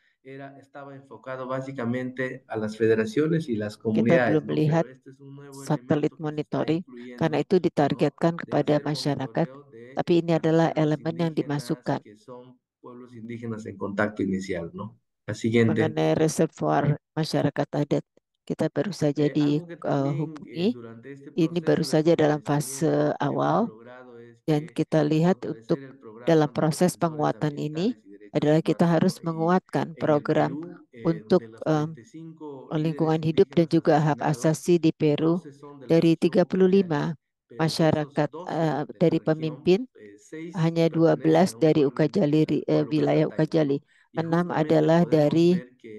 estaba enfocado básicamente a las federaciones y las kita comunidades, belum ¿no? melihat Pero este es un nuevo satelit elemento que se está monitoring karena incluyendo, itu ¿no? ditargetkan De kepada hacer masyarakat, monitoreo de tapi ini las adalah reservas elemen yang indígenas dimasukkan que son pueblos indígenas en contacto inicial, ¿no? La siguiente. mengenai reservoir masyarakat adat. Kita baru saja Algo que también dihubungi, durante este ini baru proceso de saja dalam fase fortalecimiento hemos awal logrado es dan que kita lihat untuk fortalecer el programa dalam proses Mantenedores penguatan ini, Ambientales y Derechos adalah kita harus ¿no? menguatkan En el program Perú, untuk de los 35 lingkungan líderes hidup dan indígenas juga hak asesinados, asasi di Peru. 12 son de la Dari región Ucayali, 35 pero de esos masyarakat 12 de la dari región, pemimpin, 6 hanya pertenecen 12 a un dari pueblo indígena, el pueblo wilayah Cacatay, Ukajali. ¿no? Y 6 justamente adalah podemos dari ver que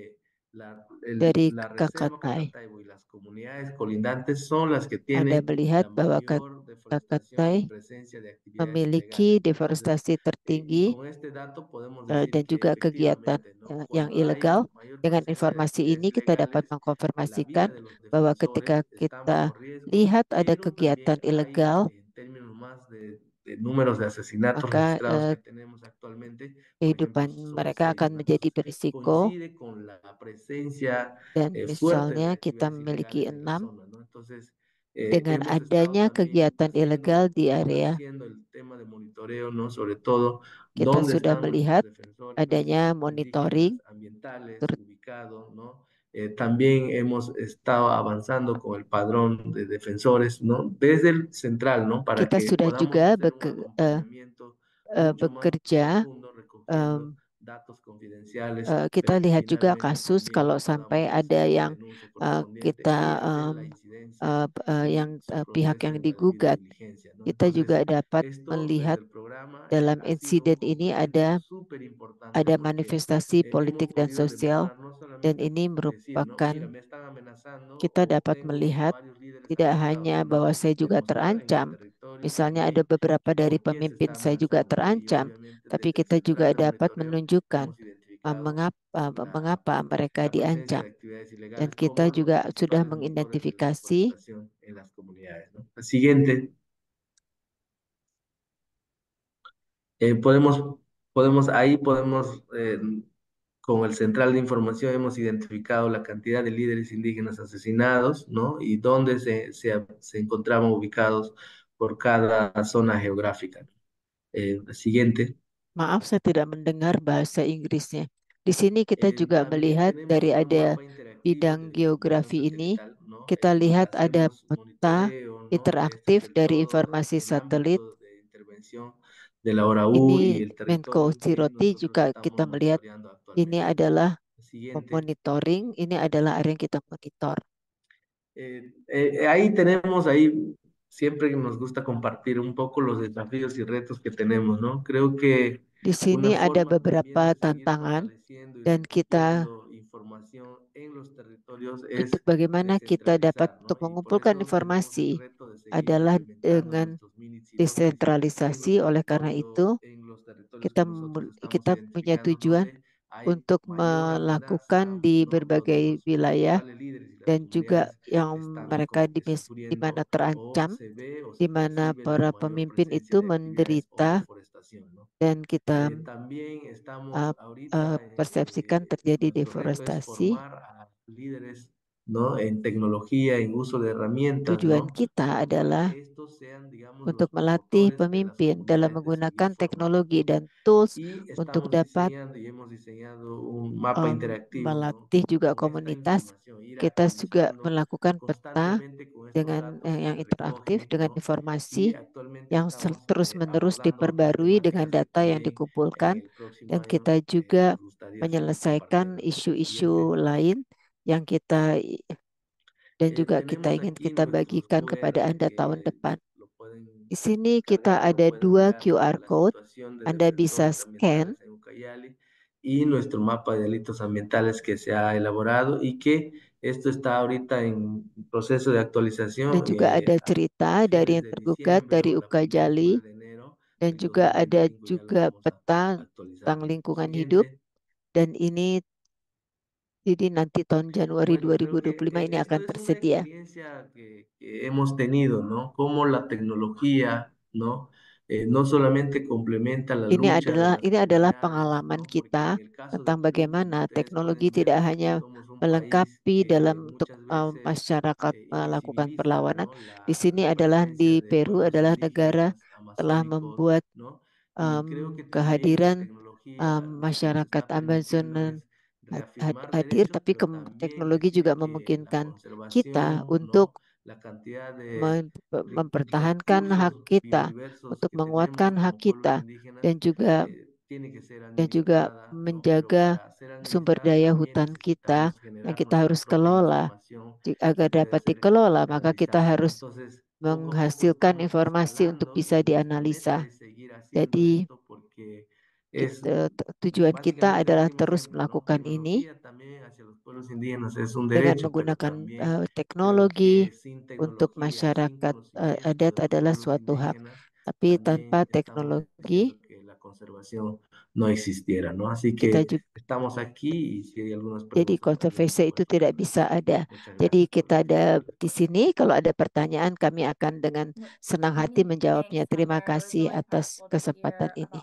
la reserva Kakatay. Cacataybo y las comunidades colindantes son las que Anda tienen melihat la bahwa mayor deforestación y Kakatay presencia de actividades memiliki ilegales, ¿no? Entonces, deforestasi y tertinggi con este dato podemos decir dan que juga kegiatan efectivamente, ¿no? yang Cuando hay ilegal. mayor Dengan presencia de informasi actividades ini kita dapat ilegales, la vida mengkonfirmasikan de los bahwa ketika defensores está kita bajo riesgo, lihat ada pero kegiatan también hay, ilegal, en términos más de números de asesinatos maka registrados que tenemos actualmente, por ejemplo, kehidupan son mereka akan 6 ¿no? menjadi Entonces, berisiko, coincide con la presencia dan fuerte de misalnya kita actividades memiliki ilegales en la 6 zona, ¿no? Entonces, dengan hemos estado adanya también kegiatan ilegal di area. haciendo el tema de monitoreo, ¿no? Sobre todo, Kita dónde sudah están nuestros melihat defensores adanya indígenas monitoring, ambientales ubicados, ¿no? También hemos estado avanzando con el padrón de defensores, ¿no? Desde el central, ¿no? Para kita que sudah podamos juga hacer un acompañamiento mucho más bekerja. profundo, recogiendo datos confidenciales, Kita pero que lihat juga finalmente kasus también kalau no sampai podamos ada hacer la yang denuncia kita correspondiente y hacer la incidencia y su pihak proceso yang en la debida digugat, diligencia, ¿no? kita Entonces, juga dapat esto desde melihat el programa dalam ha sido insiden ini justamente ada súper importante porque manifestasi hemos politik dan podido sosial, demostrar no dan solamente ini decir, ¿no? Mira, merupakan me están amenazando kita o dapat tengo melihat varios líderes tidak asesinados, hanya sino bahwa saya juga demostrar en el terancam, territorio misalnya ada también beberapa dari por quién se pemimpin está saya juga amenazando, ¿no? Y terancam, obviamente tapi desde el kita juga central de dapat monitoreo menunjukkan hemos identificado la, mengapa mereka la presencia de diancam. actividades Dan ilegales kita como los juga sudah principales motores de la mengidentifikasi. deforestación en las comunidades, ¿no? El siguiente, eh, podemos, ahí podemos, con el central de información hemos identificado la cantidad de líderes indígenas asesinados, ¿no? Y dónde se encontraban ubicados por cada zona geográfica. Siguiente. Maaf, saya tidak mendengar bahasa Inggrisnya. Di sini kita juga También melihat tenemos dari un ada mapa interactivo bidang de la información geografi ini, satelital, ¿no? kita lihat ada Hacemos peta monitoreo, ¿no? Este es interaktif dari todo informasi el satelit. ámbito de intervención de la ORAU y Ini el Menko territorio que Siroti nosotros juga estamos kita melihat monitoreando ini actualmente. adalah Siguiente. monitoring, ini adalah area yang kita monitor. Ahí tenemos, ahí siempre nos gusta compartir un poco los desafíos y retos que tenemos, ¿no? Creo que Di una sini ada forma también beberapa de seguir tantangan fortaleciendo y dan kita recogiendo información en los territorios untuk es bagaimana kita dapat descentralizar, untuk ¿no? Y por mengumpulkan eso tenemos el informasi reto de seguir adalah implementando dengan nuestros mini silotes en los desentralisasi. Oleh karena itu, en los territorios kita que nosotros estamos kita punya identificando tujuan donde hay untuk mayor melakukan amenaza, di ¿no? Donde berbagai los wilayah principales líderes y las dan juga comunidades yang están mereka como que di mana sufriendo o terancam, se ve o di se mana percibe la para mayor pemimpin presencia itu de actividades o menderita, deforestación, ¿no? dan kita También estamos ahorita, persepsikan terjadi nuestro reto es deforestasi. formar a líderes, ¿no? En tecnología, en uso de herramientas, Tujuan ¿no? kita Pero para adalah que estos sean, digamos, untuk los melatih promotores de las pemimpin dalam comunidades de seguir menggunakan formando, teknologi ¿no? dan tools Y untuk estamos dapat diseñando y hemos diseñado un mapa interactivo, ¿no? melatih juga Con esta komunitas. información, ir Kita juga actualizando melakukan peta constantemente con estos dengan datos que yang se interaktif recogen, dengan ¿no? Y informasi actualmente yang estamos terus-menerus abordando otras diperbarui dengan temáticas que data yang también en dikumpulkan, el próximo dan año kita juga nos gustaría seguir menyelesaikan compartiendo, ¿no? Siguiente. isu-isu lain yang kita dan juga kita Tenemos ingin aquí kita nuestros bagikan kepada QR Anda tahun que depan. lo pueden Di sini kita descargar o ada pueden 2 mirar, ¿no? QR De la code. situación de Anda bisa defensores scan ambientales en Ucayali y nuestro mapa de delitos ambientales que se ha elaborado y que esto está ahorita en proceso de dan actualización juga ada cerita a dari fines yang de tergugat diciembre dari o la primera semana Ukajali, de enero dan del juga ada 2025 ya lo juga vamos a peta actualizar, tentang ¿no? lingkungan hidup, Siguiente. dan ini jadi nanti tahun Januari Bueno, creo que 2025 ini esto akan es una tersedia. experiencia que hemos tenido, ¿no? Cómo la tecnología, ¿no? No solamente complementa la lucha de las Ini adalah comunidades, pengalaman ¿no? Porque en kita el caso de tentang Perú, como bagaimana ustedes teknologi pueden ver, tidak hanya somos un país melengkapi que dalam untuk muchas veces masyarakat melakukan invisibiliza, perlawanan. ¿no? Di sini La adalah presencia di de Peru pueblos adalah negara indígenas, telah amazónicos, membuat ¿no? Y creo que también la kehadiran tecnología lo que nos masyarakat está permitiendo Amazon es reafirmar hadir, derechos, tapi pero también teknologi decir juga que la memungkinkan kita conservación, untuk ¿no? La cantidad de mempertahankan hak recursos kita, biodiversos untuk que tenemos menguatkan hak como pueblos kita, indígenas dan juga dan juga menjaga sumber daya hutan kita yang kita harus kelola. Agar dapat dikelola, maka kita harus menghasilkan informasi untuk bisa dianalisa. Jadi tujuan kita adalah terus melakukan ini dengan menggunakan teknologi. Untuk masyarakat adat adalah suatu hak, tapi tanpa teknologi kita juga, jadi konservasi itu tidak bisa ada. Jadi kita ada di sini, kalau ada pertanyaan kami akan dengan senang hati menjawabnya. Terima kasih atas kesempatan ini.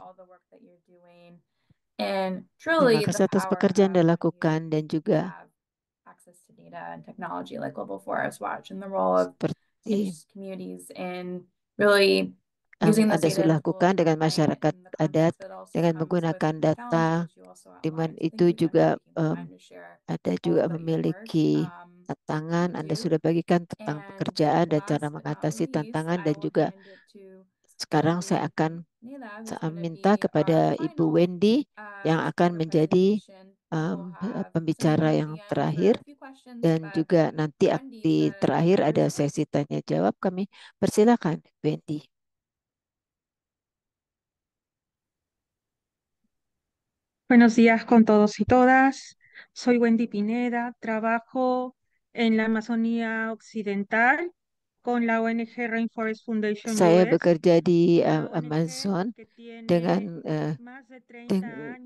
Terima kasih atas pekerjaan yang dilakukan dan juga seperti Anda sudah lakukan dengan masyarakat adat dengan menggunakan data, di mana itu juga ada juga memiliki tantangan. Anda sudah bagikan tentang pekerjaan dan cara mengatasi tantangan, dan juga sekarang saya akan minta kepada Ibu Wendy yang akan menjadi pembicara yang terakhir, dan juga nanti di terakhir ada sesi tanya jawab. Kami persilakan Wendy. Buenos días con todos y todas. Soy Wendy Pineda, trabajo en la Amazonía Occidental con la ONG Rainforest Foundation Saya US, bekerja di una ONG Amazon que tiene dengan más de 30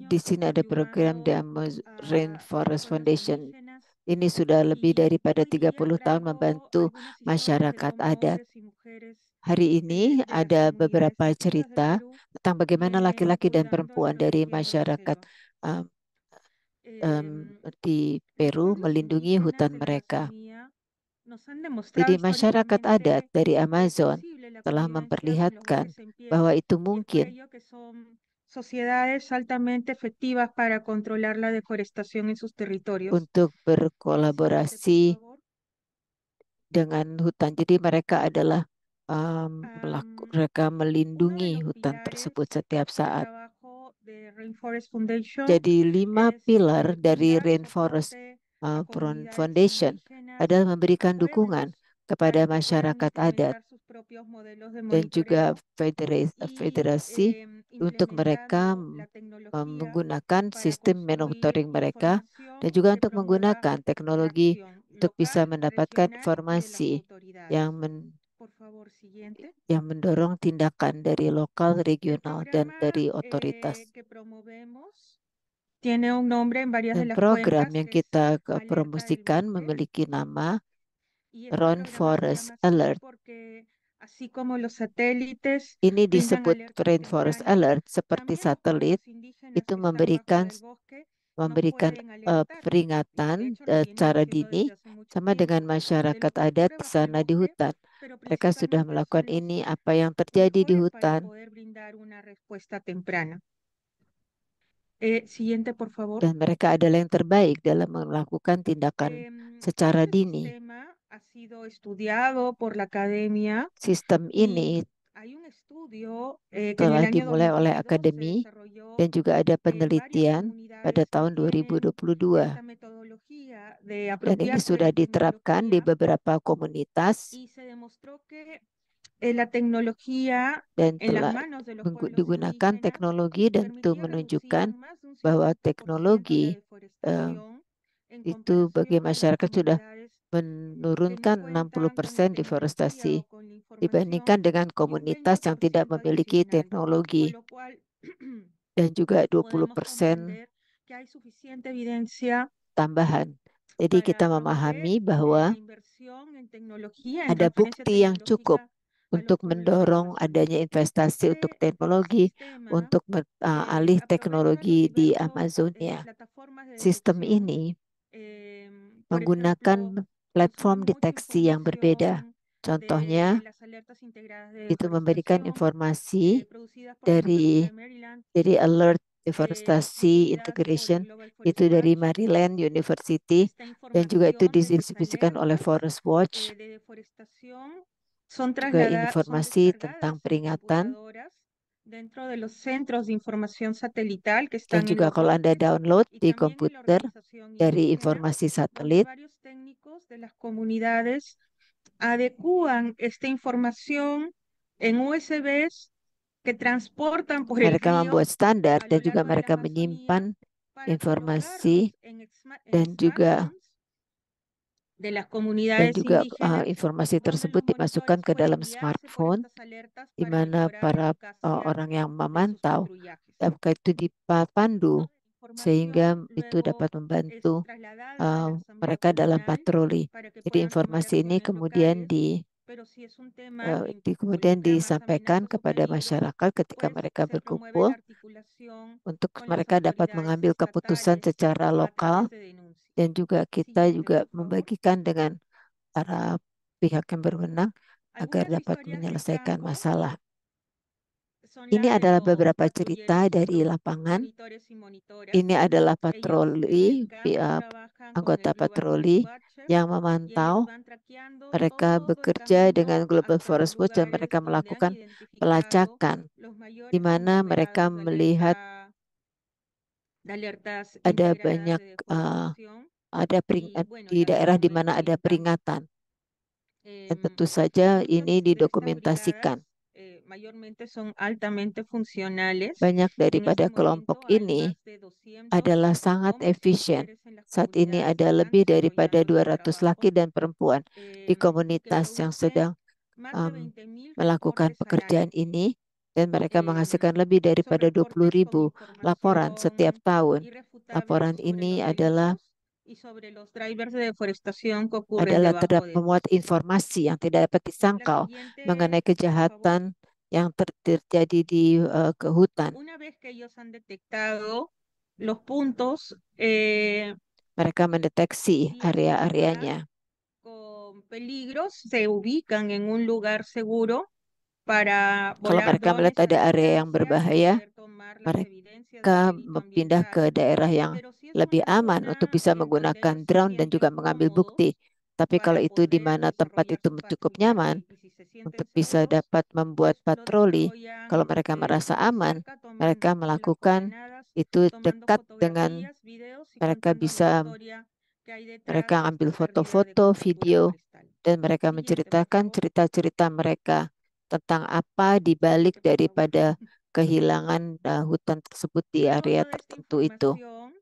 di años sini ada program di ayudando Rainforest a pueblos Foundation. indígenas. Ini sudah lebih Y daripada hoy día 30 tahun traigo membantu algunas historias de masyarakat adat. hombres y mujeres Hari ini de las ada comunidades beberapa nativas de cerita Perú tentang bagaimana laki-laki dan cuidando el perempuan dari protegiendo la masyarakat selva. di Los Peru pueblos melindungi indígenas hutan de la mereka. Amazonía nos han demostrado Jadi masyarakat adat históricamente dari que es Amazon posible la telah convivencia con los memperlihatkan bosques en pie, bahwa itu y es por mungkin ello que son sociedades altamente efectivas para controlar la deforestación en sus territorios. untuk Siguiente, por berkolaborasi favor. dengan hutan. Jadi mereka adalah mereka Uno de melindungi los hutan pilares tersebut setiap del saat. trabajo de Rainforest Foundation Jadi 5 es pilar dari brindar Rainforest soporte a comunidades Foundation indígenas adalah memberikan y dukungan pueblos kepada para que puedan masyarakat adat implementar sus propios modelos de dan juga monitoreo y federasi untuk mereka implementando la tecnología menggunakan para sistem construir monitoring mereka, dan información juga que untuk promueva menggunakan la teknologi acción untuk bisa local, mendapatkan regional y de las informasi autoridades. yang Por favor, siguiente. yang mendorong tindakan dari lokal, El regional, dan programa dari otoritas. que promovemos tiene un nombre en varias de Dan las program cuencas, yang que es kita Alerta del promosikan Bosque. memiliki nama Y este programa se Rainforest llama así Alert. porque así como los satélites Ini brindan disebut alertas Rainforest tempranas, Alert seperti también los satelit pueblos indígenas itu que están bajo memberikan del bosque nos pueden alertar. De peringatan hecho, lo vienen secara haciendo dini desde hace mucho sama dengan tiempo, de masyarakat lo que adat ocurre di bajo el sana di bosque, hutan. pero Mereka sudah principalmente melakukan son los ini, apa yang terjadi di mejores para hutan. poder brindar una respuesta temprana. Siguiente, por favor. Dan mereka adalah yang terbaik dalam melakukan tindakan secara Este dini. sistema ha sido estudiado por la academia Sistem ini y hay un estudio que en telah el año dimulai oleh 2022 se akademi desarrolló dan juga ada en varias penelitian pada comunidades que tahun tienen 2022. esta metodología de Dan ini apropiarse de sudah la diterapkan di tecnología beberapa komunitas y se demostró que la tecnología dan en las telah manos de los pueblos digunakan indígenas teknologi, dan itu permitía menunjukkan reducir más de un bahwa 50% la teknologi deforestación en itu bagi comparación con las masyarakat sudah comunidades menurunkan que no cuentan con la 60% tecnología deforestasi o con la información dibandingkan dengan y un komunitas yang tidak 20% memiliki adicional, con teknologi, lo cual dan juga podemos 20% comprender que hay suficiente evidencia tambahan. Jadi para kita promover memahami bahwa la inversión en tecnología, en ada transferencia bukti yang cukup tecnológica a los untuk pueblos mendorong amazónicos. adanya investasi untuk teknologi, Sistema untuk alih aprovecha teknologi los di diversos Amazonia. plataformas de Sistem detección. ini Por menggunakan ejemplo, platform consume mucha deteksi yang berbeda. información Contohnya, de las alertas integradas de itu memberikan deforestación informasi producidas por la dari Universidad de Maryland, Alert Deforestasi difundidas por Integration, Global itu Forest dari Watch. Maryland University, Esta dan juga itu información de estas didistribusikan oleh alertas Forest Watch. de deforestación son Juga informasi descargadas tentang en peringatan computadoras dentro de los centros de información satelital que Dan están en juga los kalau Anda bosques download y di también en la komputer organización dari indígena, informasi donde satelit, varios técnicos de las comunidades adecúan esta información en USBs que transportan por el mereka río membuat standar a dan lo juga largo de la mereka Amazonía menyimpan para informasi colocarlos en dan juga smartphones de las comunidades indígenas, informasi donde tersebut los dimasukkan monitores ke dalam pueden guiarse por smartphone estas alertas di para mana mejorar la para eficacia orang yang de sus memantau patrullajes. dapat itu dipandu Toda la sehingga información itu luego dapat es membantu trasladada a la Asamblea mereka dalam Comunal patroli. para que Jadi puedan tomar informasi ini acciones kemudian locales, pero si es un tema que kemudian involucra más disampaikan amenazas o kepada peligros, masyarakat ketika pues mereka se promueve berkumpul la articulación untuk con las mereka dapat autoridades mengambil keputusan estatales secara a lokal través de denuncias. dan juga kita Siguiente, juga por favor. membagikan dengan para pihak yang berwenang agar Algunas dapat historias del menyelesaikan campo masalah. son Ini las de adalah los beberapa cerita patrulleros, dari los lapangan. monitores y monitoras. Ini adalah Ellos en patroli, el campo trabajan con anggota el Global patroli Forest Watcher yang y ellos memantau. van traqueando Mereka todo el bekerja dengan camino Global hasta los Forest Watch dan lugares mereka donde han melakukan identificado pelacakan los di mayores mana mereka conglomerados melihat de alertas ada integradas banyak de deforestación. ada Y bueno, di ya daerah di sabemos mana que ada en campo, peringatan. Dan tentu saja muchas ini de estas didokumentasikan. brigadas mayormente son altamente funcionales. Banyak En daripada este kelompok momento hay ini más de 200 adalah sangat hombres y efisien. mujeres en las Saat ini comunidades ada que están lebih daripada desarrollando su 200 laki trabajo, dan perempuan di que komunitas yang producen sedang más de 20.000 melakukan reportes pekerjaan anuales. ini dan mereka menghasilkan Esos lebih daripada reportes con 20.000 laporan setiap información tahun. irrefutable Laporan sobre ini los adalah delitos y sobre los drivers de deforestación que ocurren debajo terdapat del memuat bosque. informasi yang tidak dapat La disangkal siguiente, mengenai por favor. kejahatan yang terjadi di hutan. Una vez que ellos han detectado los puntos Mereka mendeteksi area-areanya. con peligros, se ubican en un lugar seguro para Kalau volar mereka drones melihat a ada area yang distancia y berbahaya, poder tomar las evidencias del mereka delito pindah ke ambiental. daerah yang Pero si es lebih una aman zona untuk bisa en donde menggunakan ellos se drone dan juga sienten mengambil cómodos bukti. Tapi kalau para itu di poder mana tempat desarrollar itu su cukup patrullaje nyaman y si se sienten untuk bisa seguros, dapat membuat pues lo patroli, desarrollan kalau mereka merasa muy aman, cerca, tomando mereka las melakukan coordenadas, itu tomando dekat dengan fotografías, videos y mereka contando la bisa historia que hay detrás mereka de esta ambil pérdida de foto-foto, cobertura video, forestal. dan mereka Siguiente, por menceritakan favor. cerita-cerita mereka tentang apa dibalik Siguiente, por favor. daripada kehilangan hutan tersebut di Luego area toda esta tertentu itu. información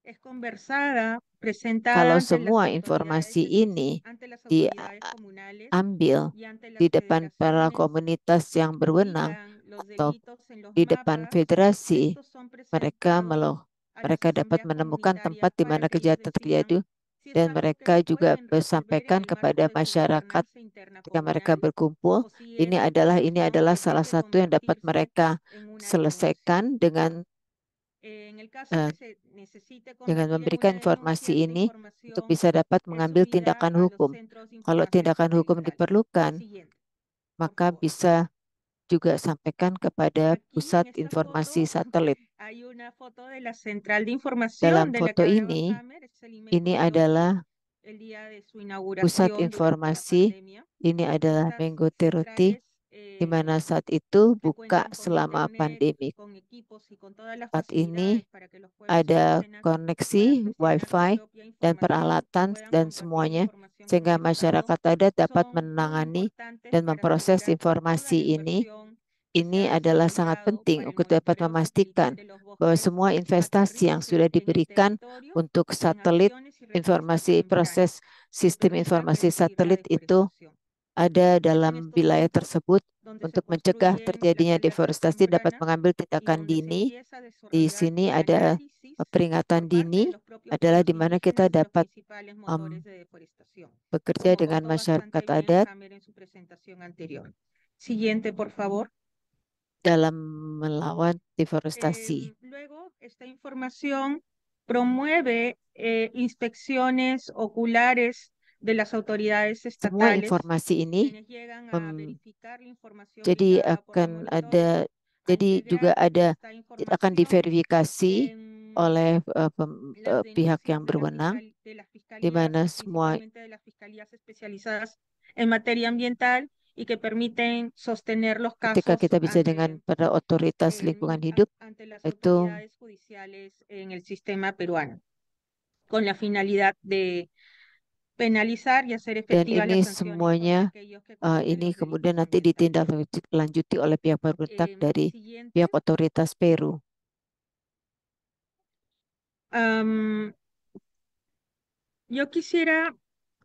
es conversada, presentada Kalau ante las semua autoridades informasi ini ante las autoridades comunales diambil y ante las di depan para federaciones komunitas yang berwenang ubican los atau delitos en los di depan mapas, federasi, estos son mereka presentados a las mereka dapat asambleas menemukan tempat comunitarias di para mana que ellos kejahatan decidan terjadi si es dan algo que mereka ellos juga pueden resolver en sampaikan el marco kepada de su masyarakat gobernanza interna ketika mereka comunal, berkumpul. o si Ini es adalah información que salah tiene que satu yang dapat convertirse mereka en una denuncia. selesaikan dengan En el caso que se necesite dengan convertir en memberikan una denuncia, informasi esta ini untuk información bisa dapat es mengambil subida tindakan a los hukum. centros de Kalau información tindakan hukum satelital. diperlukan, Siguiente, por maka favor. bisa juga sampaikan kepada Aquí pusat en esta informasi foto satelit. hay una foto de la central de información Dalam de la foto que hablaba ini, Hammer, es el email ini que se adalah el día de su pusat inauguración durante la informasi. pandemia. Ini adalah Estas Menggo Tiroti, centrales di mana saat itu que buka cuentan con selama internet, pandemi. con equipos y con todas las Saat ini facilidades para que los pueblos ada indígenas koneksi puedan gestionar su Wi-Fi propia dan información y peralatan puedan dan compartir semuanya, información con sehingga el Estado, masyarakat adat dapat son muy menangani importantes dan para memproses asegurar que toda la informasi ini. inversión que se Ini ha adalah sangat desarrollado penting para el untuk dapat monitoreo memastikan satelital de los bahwa bosques semua investasi yang aterrice sudah en el diberikan territorio untuk en satelit acciones y respuestas informasi tempranas proses que sistem permitan informasi reducir la satelit itu deforestación. ada Es en dalam estos wilayah puntos tersebut donde se untuk mencegah construyen las terjadinya alertas deforestasi, dapat tempranas mengambil y tindakan donde se dini. empieza a Di desarrollar sini el ada análisis peringatan por parte de dini, los propios adalah pueblos di mana kita indígenas y los dapat principales motores de deforestación, bekerja como dengan contó bastante masyarakat bien adat Hammer en su presentación anterior. Siguiente, por favor. dalam melawan deforestasi. Luego, esta información promueve inspecciones oculares de las autoridades Semua estatales, informasi ini quienes llegan a verificar la información jadi brindada por los akan monitores, ada, a jadi juga integrar ada esta akan información diverifikasi en oleh las pihak yang denuncias berwenang, de las di mana fiscalías, semua principalmente de las fiscalías especializadas en materia ambiental, y que permiten sostener los Ketika casos kita bisa dengan para otoritas lingkungan hidup, ante las itu autoridades judiciales en el sistema peruano, con la finalidad de penalizar y hacer dan efectivas ini las sanciones semuanya contra aquellos que cometen ini los kemudian delitos nanti ambientales. ditindaklanjuti oleh pihak pemerintah dari Siguiente. pihak otoritas Peru. Yo quisiera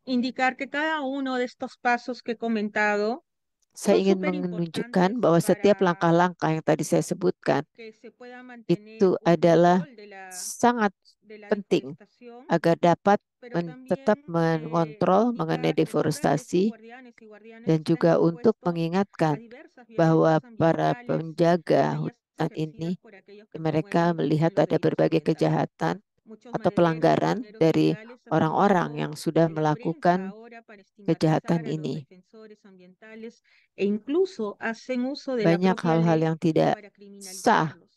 indicar que cada uno de estos pasos que he comentado Saya son ingin súper menunjukkan importantes bahwa setiap para langkah-langkah yang tadi saya sebutkan que se pueda itu mantener un adalah control sangat de la penting deforestación, agar dapat pero tetap también mengontrol mengenai indicar y mostrar que estos deforestasi guardianes y guardianes dan están juga untuk expuestos a mengingatkan diversas bahwa violencias para ambientales, penjaga como ellas hutan ejercidas ini por aquellos que mereka promueven y melihat ejercen los ada delitos berbagai ambientales. kejahatan Muchos atau madereros y pelanggaran granjeros dari ilegales orang-orang aprovechando yang sudah de la prensa melakukan ahora para kejahatan estigmatizar a los ini. defensores ambientales e incluso hacen uso de la Banyak propia hal-hal ley yang tidak para sah. criminalizarlos.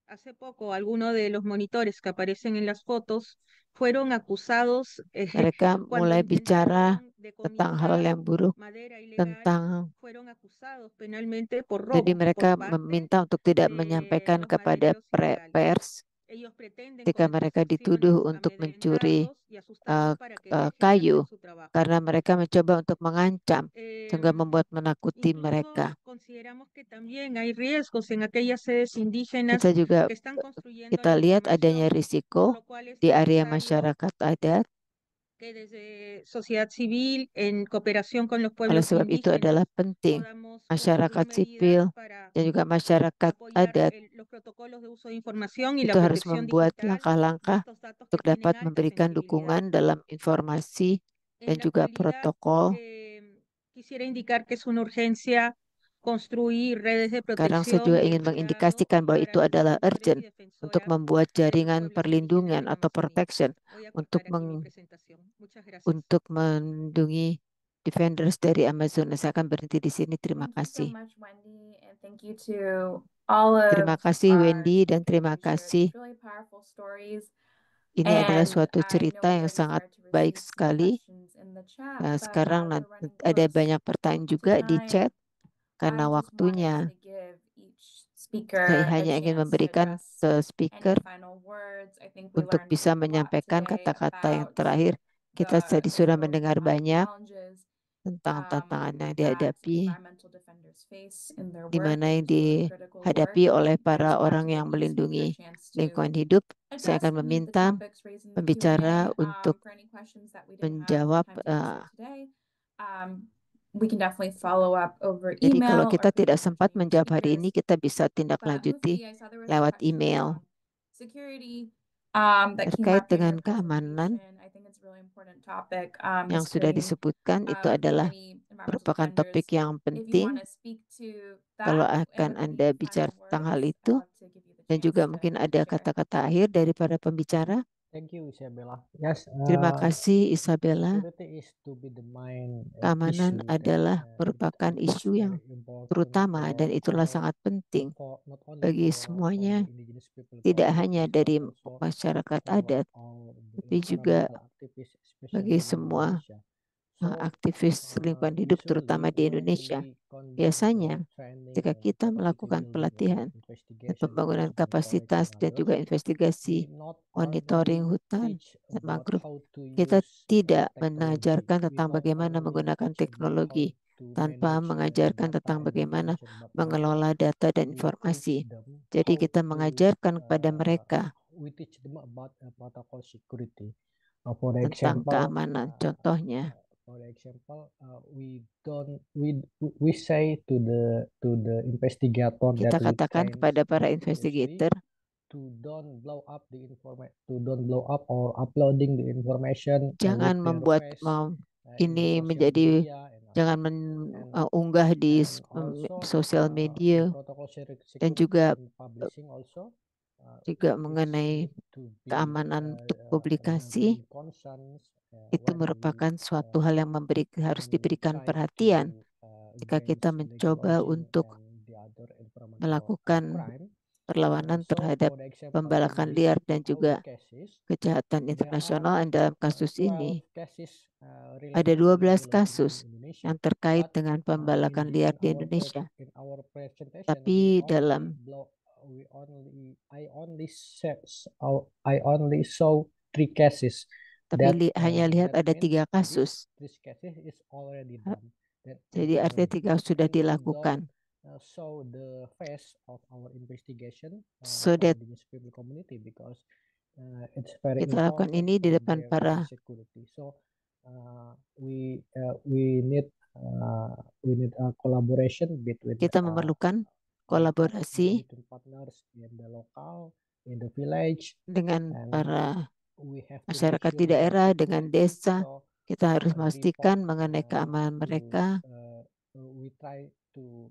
Hace poco, algunos de los monitores que aparecen en las fotos fueron acusados Mereka cuando mulai bicara intentaron tentang hal decomisar yang buruk, madera ilegal, tentang fueron acusados penalmente por jadi robo mereka por parte meminta untuk tidak de menyampaikan los kepada madereros ilegales. pers Ellos pretenden ketika con mereka estas dituduh acciones untuk mencuri amedrentarlos y asustarlos para que dejen de kayu, hacer su trabajo. karena mereka mencoba untuk mengancam sehingga membuat menakuti Incluso mereka. consideramos que también hay riesgos en aquellas sedes indígenas Kita juga que están construyendo kita la lihat adanya información, por risiko lo cual es di area necesario masyarakat adat. que desde sociedad civil, en cooperación con los Oleh pueblos sebab itu indígenas, adalah penting podamos masyarakat construir sipil medidas para dan juga masyarakat apoyar adat los protocolos de uso de información y itu la harus protección membuat digital de langkah-langkah estos datos que untuk tienen dapat alta memberikan sensibilidad. dukungan dalam informasi dan En la juga actualidad, protokol. quisiera indicar que es una urgencia construir redes de Sekarang saya protección juga y ingin cuidado mengindikasikan bahwa para itu los adalah defensores y urgent untuk defensoras membuat de los jaringan pueblos perlindungan originarios atau amazónicos. protection Voy a untuk cortar aquí mi presentación. Muchas gracias. untuk melindungi defenders dari Amazon. Saya akan berhenti di sini. Terima Thank you so kasih. much, Wendy, and thank you to all of Terima kasih our Wendy dan speakers terima who shared kasih. these really powerful stories. Ini adalah And suatu I know cerita we yang already sangat started to baik receive some sekali. questions in the chat, Nah, but sekarang as we're running ada close banyak pertanyaan to juga di time, chat I karena just wanted waktunya. to give each Saya speaker a hanya ingin chance to memberikan address ke any speaker final words. I think we untuk learned bisa a lot menyampaikan today kata-kata yang about terakhir. Kita tadi the sudah pros mendengar and cons banyak challenges tentang tantangan yang that dihadapi, environmental defenders face in their di work, mana yang which is really critical work. dihadapi oleh I just para want orang to yang give each speaker a melindungi chance to lingkungan hidup. Saya address akan any of the meminta topics raised in the pembicara Q&A. untuk For any questions that we didn't have menjawab. time to answer today, we can definitely follow up over Jadi kalau email, kita or if we tidak don't catch sempat any of the menjawab hari ini, speakers. kita bisa tindak But lanjuti Mufti, I saw there was a lewat question email on security that came terkait up in dengan your keamanan presentation. I think it's a really important topic. yang Is sudah creating disebutkan. Itu adalah any environmental merupakan topik defenders. yang If you penting. want to speak to Kalau that, akan and with Anda any bicara final tentang hal words, itu, I'd love to give you the dan chance juga to mungkin ada share. kata-kata akhir dari para pembicara. Thank you, Isabella. Yes, Terima kasih Isabella. security is to be the main Keamanan issue adalah that merupakan is isu yang very important terutama dan for itulah all, sangat penting not only bagi for semuanya, the indigenous people tidak communities, hanya but dari also masyarakat for adat, all the tapi juga environmental activists, especially bagi in semua Indonesia. So, aktivis lingkungan hidup terutama di when Indonesia. we conduct Biasanya training jika and kita capacity melakukan building pelatihan and dan investigation pembangunan management forests kapasitas and dan others, juga we investigasi not monitoring only hutan teach dan about mangrove, how to kita use tidak technology. mengajarkan We tentang not bagaimana only menggunakan teach about how teknologi to tanpa manage mengajarkan data tentang and bagaimana information, but also mengelola data dan we teach informasi. them Jadi how kita to mengajarkan kepada mereka we teach them about protocol security. For tentang example, keamanan. Contohnya, we say to the investigator kita that we katakan train kepada para previously investigator to don't blow up the information, to don't blow up or uploading the information jangan with their membuat face in the ini social menjadi media and jangan others. mengunggah di And also sosial media protocol dan security juga in publishing also mengenai need to be keamanan untuk publikasi. bring concerns Itu when merupakan we suatu hal yang harus diberikan try perhatian to jika kita against mencoba legal logging untuk and the other environmental melakukan crime. perlawanan So terhadap for the example of pembalakan this liar dan juga cases, kejahatan there internasional. are Dan dalam kasus 12 ini cases ada related to 12 illegal logging kasus in Indonesia. yang terkait But dengan pembalakan liar di Indonesia. in our presentation, Tapi dalam I only saw 3 cases. hanya lihat ada 3 kasus. This cases is already done. Jadi artinya 3 sudah dilakukan. Show the face of our investigation So for that the people community because it's very kita lakukan important ini di for depan their para security. So we need a collaboration between kita memerlukan kolaborasi between partners in the local, in the village, dengan and para we have to make masyarakat sure di their daerah, security. dengan desa. So Kita harus report, memastikan mengenai keamanan mereka. we try to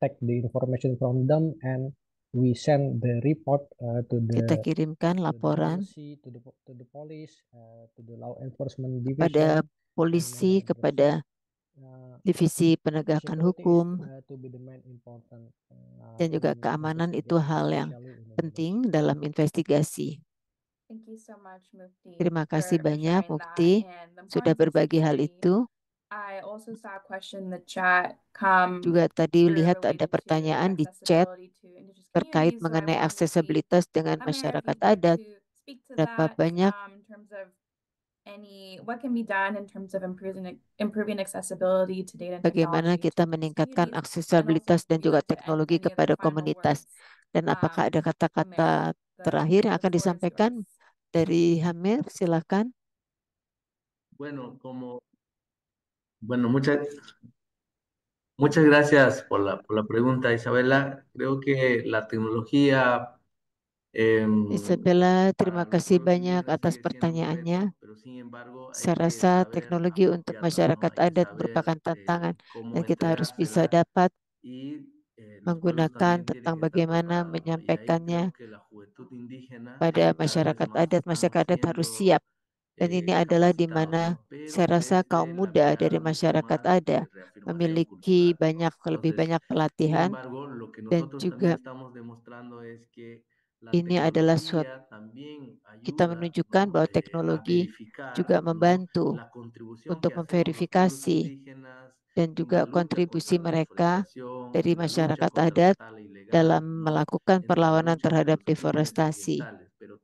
take the information from them and we send the report to Kita the kirimkan laporan DOC, to the police, to the law enforcement kepada division, polisi, kepada divisi penegakan security hukum, is to be the main important dan juga in keamanan itu investigation, hal yang especially in penting Indonesia. dalam investigasi. Thank you so much, Mufti, Terima kasih for banyak, sharing that Mufti, and the sudah importance of berbagi hal security. itu. I also saw a question in the chat come Juga tadi through lihat ada related to pertanyaan di chat accessibility to Indigenous terkait communities. So I mengenai wanted to see, aksesibilitas dengan Amir, if masyarakat you'd like adat. to speak to Berapa that banyak in terms of what can be done in terms of improving accessibility to data and bagaimana technology to kita Indigenous meningkatkan communities, and also aksesibilitas if dan you'd juga like to teknologi any other kepada final komunitas. words, Dan apakah ada Amir, kata-kata terakhir yang akan the floor is disampaikan yours. dari Hamir? Silakan. Bueno, muchas gracias por la pregunta, Isabela. Creo que la tecnología Isabella, terima para los kasih pueblos banyak indígenas atas sigue siendo un pertanyaannya. reto, pero sin embargo hay Saya que rasa saber teknologi untuk apropiarla, ¿no? masyarakat Hay que adat saber merupakan tantangan cómo dan kita harus bisa entregársela dapat y los pueblos menggunakan también tienen tentang que estar bagaimana preparados, ¿no? Y ahí menyampaikannya creo que la juventud indígena pada cada vez masyarakat más adat. estamos Masyarakat adat harus siendo siap. Dan ini adalah di capacitados, mana ¿no? Pero saya rasa kaum desde la muda dari mirada mucho masyarakat más ada de reafirmación memiliki cultural. lebih Entonces, banyak sin pelatihan, embargo, lo que dan nosotros también juga estamos demostrando es que la ini adalah tecnología también kita ayuda, menunjukkan ¿no? bahwa A teknologi juga verificar, ¿no? membantu La contribución untuk que hacemos los pueblos memverifikasi indígenas dan en la juga lucha kontribusi contra la mereka deforestación, dari en la lucha masyarakat contra la adat tala ilegal, dalam ¿no? melakukan En la perlawanan lucha por terhadap los crímenes deforestasi, ambientales, pero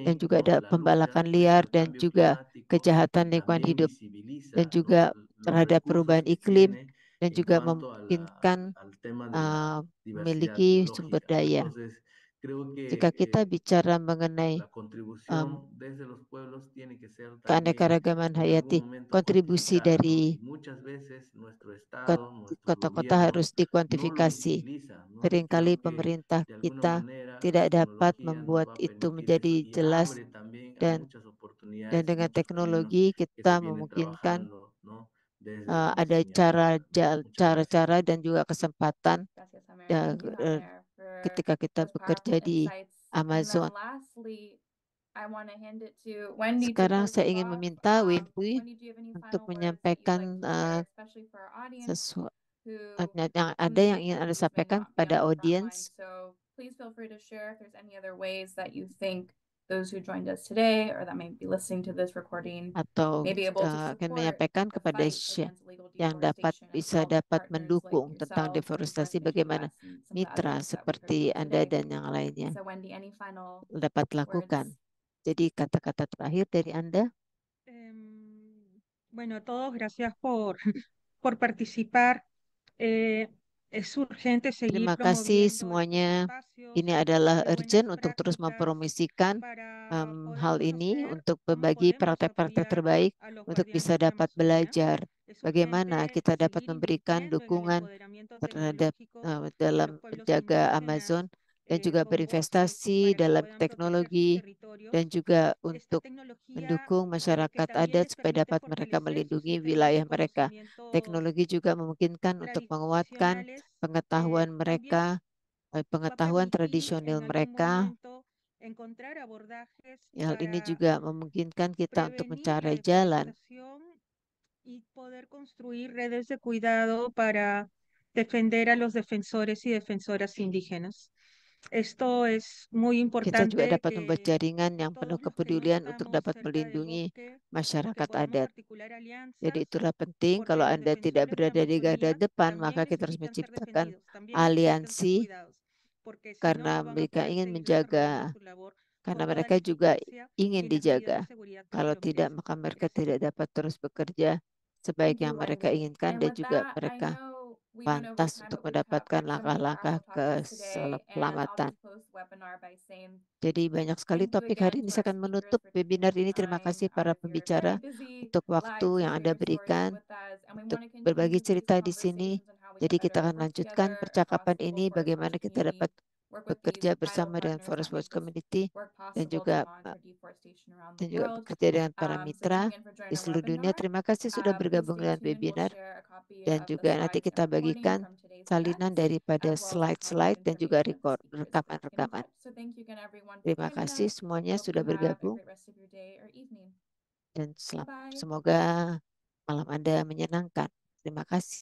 dan también, juga ¿no? ada La pembalakan lucha frente liar al dan cambio juga climático kejahatan lingkungan también hidup, dan visibiliza, ¿no? juga Los terhadap recursos perubahan que iklim, tiene dan en juga cuanto memungkinkan al tema de la diversidad memiliki sumber biológica, ¿no? daya. Entonces, creo Jika kita que bicara mengenai la contribución desde los pueblos tiene que ser también keanekaragaman en algún hayati, momento kontribusi cuantificada, ¿no? dari Y muchas veces nuestro Estado, nuestros kota-kota gobiernos harus no lo dikuantifikasi. visibiliza, ¿no? Y Seringkali creo que pemerintah de alguna kita manera tidak la dapat tecnología nos membuat va a itu permitir eso menjadi y jelas, abre también a dan muchas oportunidades y dengan muchos caminos teknologi que se kita vienen memungkinkan trabajando, ¿no? Desde la ada Amazonía peruana, ¿no? Muchas gracias. cara-cara dan juga kesempatan Gracias, Amir. ya, Thank you, Amir, for ketika kita those powerful bekerja di insights. Amazon. And then lastly, I want to hand it to Wendy to Sekarang close saya us ingin off. meminta Wendy Wendy, do you have any untuk final words that you'd menyampaikan like to share, especially for our audience sesuatu who yang some ada of yang these ingin Anda voices may sampaikan not be on kepada the front line. audiens, So please feel free to share if there's any other ways that you think those who joined us today or that may be listening to this recording atau may be able to akan support menyampaikan the kepada fight against illegal yang deforestation and bisa development dapat partners like mendukung tentang yourself and deforestasi, President bagaimana US and some of the mitra others that we heard seperti from Anda today. dan yang lainnya So Wendy, any final dapat lakukan. words? Jadi kata-kata terakhir dari Anda. Bueno, a todos, gracias por participar. Es urgente seguir Terima kasih promoviendo semuanya. espacios Ini adalah de buenas urgent untuk terus prácticas mempromosikan para hal poder ini, conocer untuk cómo berbagi podemos praktek-praktek apoyar terbaik, a los untuk bisa guardianes de la dapat Amazonía. belajar Es bagaimana urgente kita dapat seguir memberikan invirtiendo en el dukungan empoderamiento terhadap tecnológico de dalam los pueblos menjaga indígenas Amazon, dan juga con voces berinvestasi para que dalam puedan proteger sus teknologi, territorios. dan juga Esta untuk tecnología mendukung que masyarakat también adat les supaya permite dapat mereka fortalecer sus melindungi sistemas wilayah de mereka. conocimientos Teknologi juga memungkinkan untuk menguatkan tradicionales, pengetahuan también mereka, va a pengetahuan permitir tradisional en algún mereka. momento encontrar abordajes Hal ini para juga memungkinkan kita untuk prevenir la mencari jalan deforestación y poder construir redes de cuidado para defender a los defensores y defensoras indígenas. Esto es muy Kita juga importante dapat membuat que jaringan yang penuh todos los que no kepedulian untuk estamos dapat cerca del melindungi bosque, que masyarakat podamos adat. articular Jadi alianzas, itulah penting porque kalau los Anda tidak defensores de la berada di garda Amazonía depan, también maka kita harus necesitan ser menciptakan defendidos, también necesitan ser aliansi cuidados, porque si no, karena no van a mereka poder ingin seguir desarrollando menjaga, su labor karena con toda mereka la juga eficiencia ingin y las medidas dijaga. de seguridad que Kalau ello tidak, merece. maka mereka Gracias. tidak dapat terus bekerja sebaik Thank yang you, mereka Wendy. inginkan And dan with juga that, I mereka know we went over pantas time, untuk but we've mendapatkan covered so many langkah-langkah powerful topics today, and I'll keselamatan. just close the webinar by saying Jadi banyak sekali thank you topik hari again ini. to Saya our akan speakers menutup for taking webinar the ini. Terima time kasih out para of your pembicara very busy untuk lives waktu to yang share Anda your stories berikan with us, and we untuk want to berbagi continue these cerita di sini. conversations on how we Jadi can kita better akan work lanjutkan together across percakapan the ini local forest bagaimana watch kita dapat community, work with these bekerja vital bersama dengan partners Forest that make Watch this Community work dan possible juga to monitor deforestation around the world. bekerja dengan para So mitra thank you again for di joining our seluruh dunia. webinar. Terima kasih sudah Please bergabung stay dengan tuned. We'll webinar share a copy dan of the juga nanti slides and kita recording bagikan from today's salinan events, daripada as well as the slide-slide contact dan juga information of the speakers rekaman-rekaman. input. So thank you again, everyone, for Terima joining kasih us. semuanya Hope sudah you have a bergabung great rest of your day or evening. dan Bye-bye. semoga malam Anda menyenangkan. Terima kasih.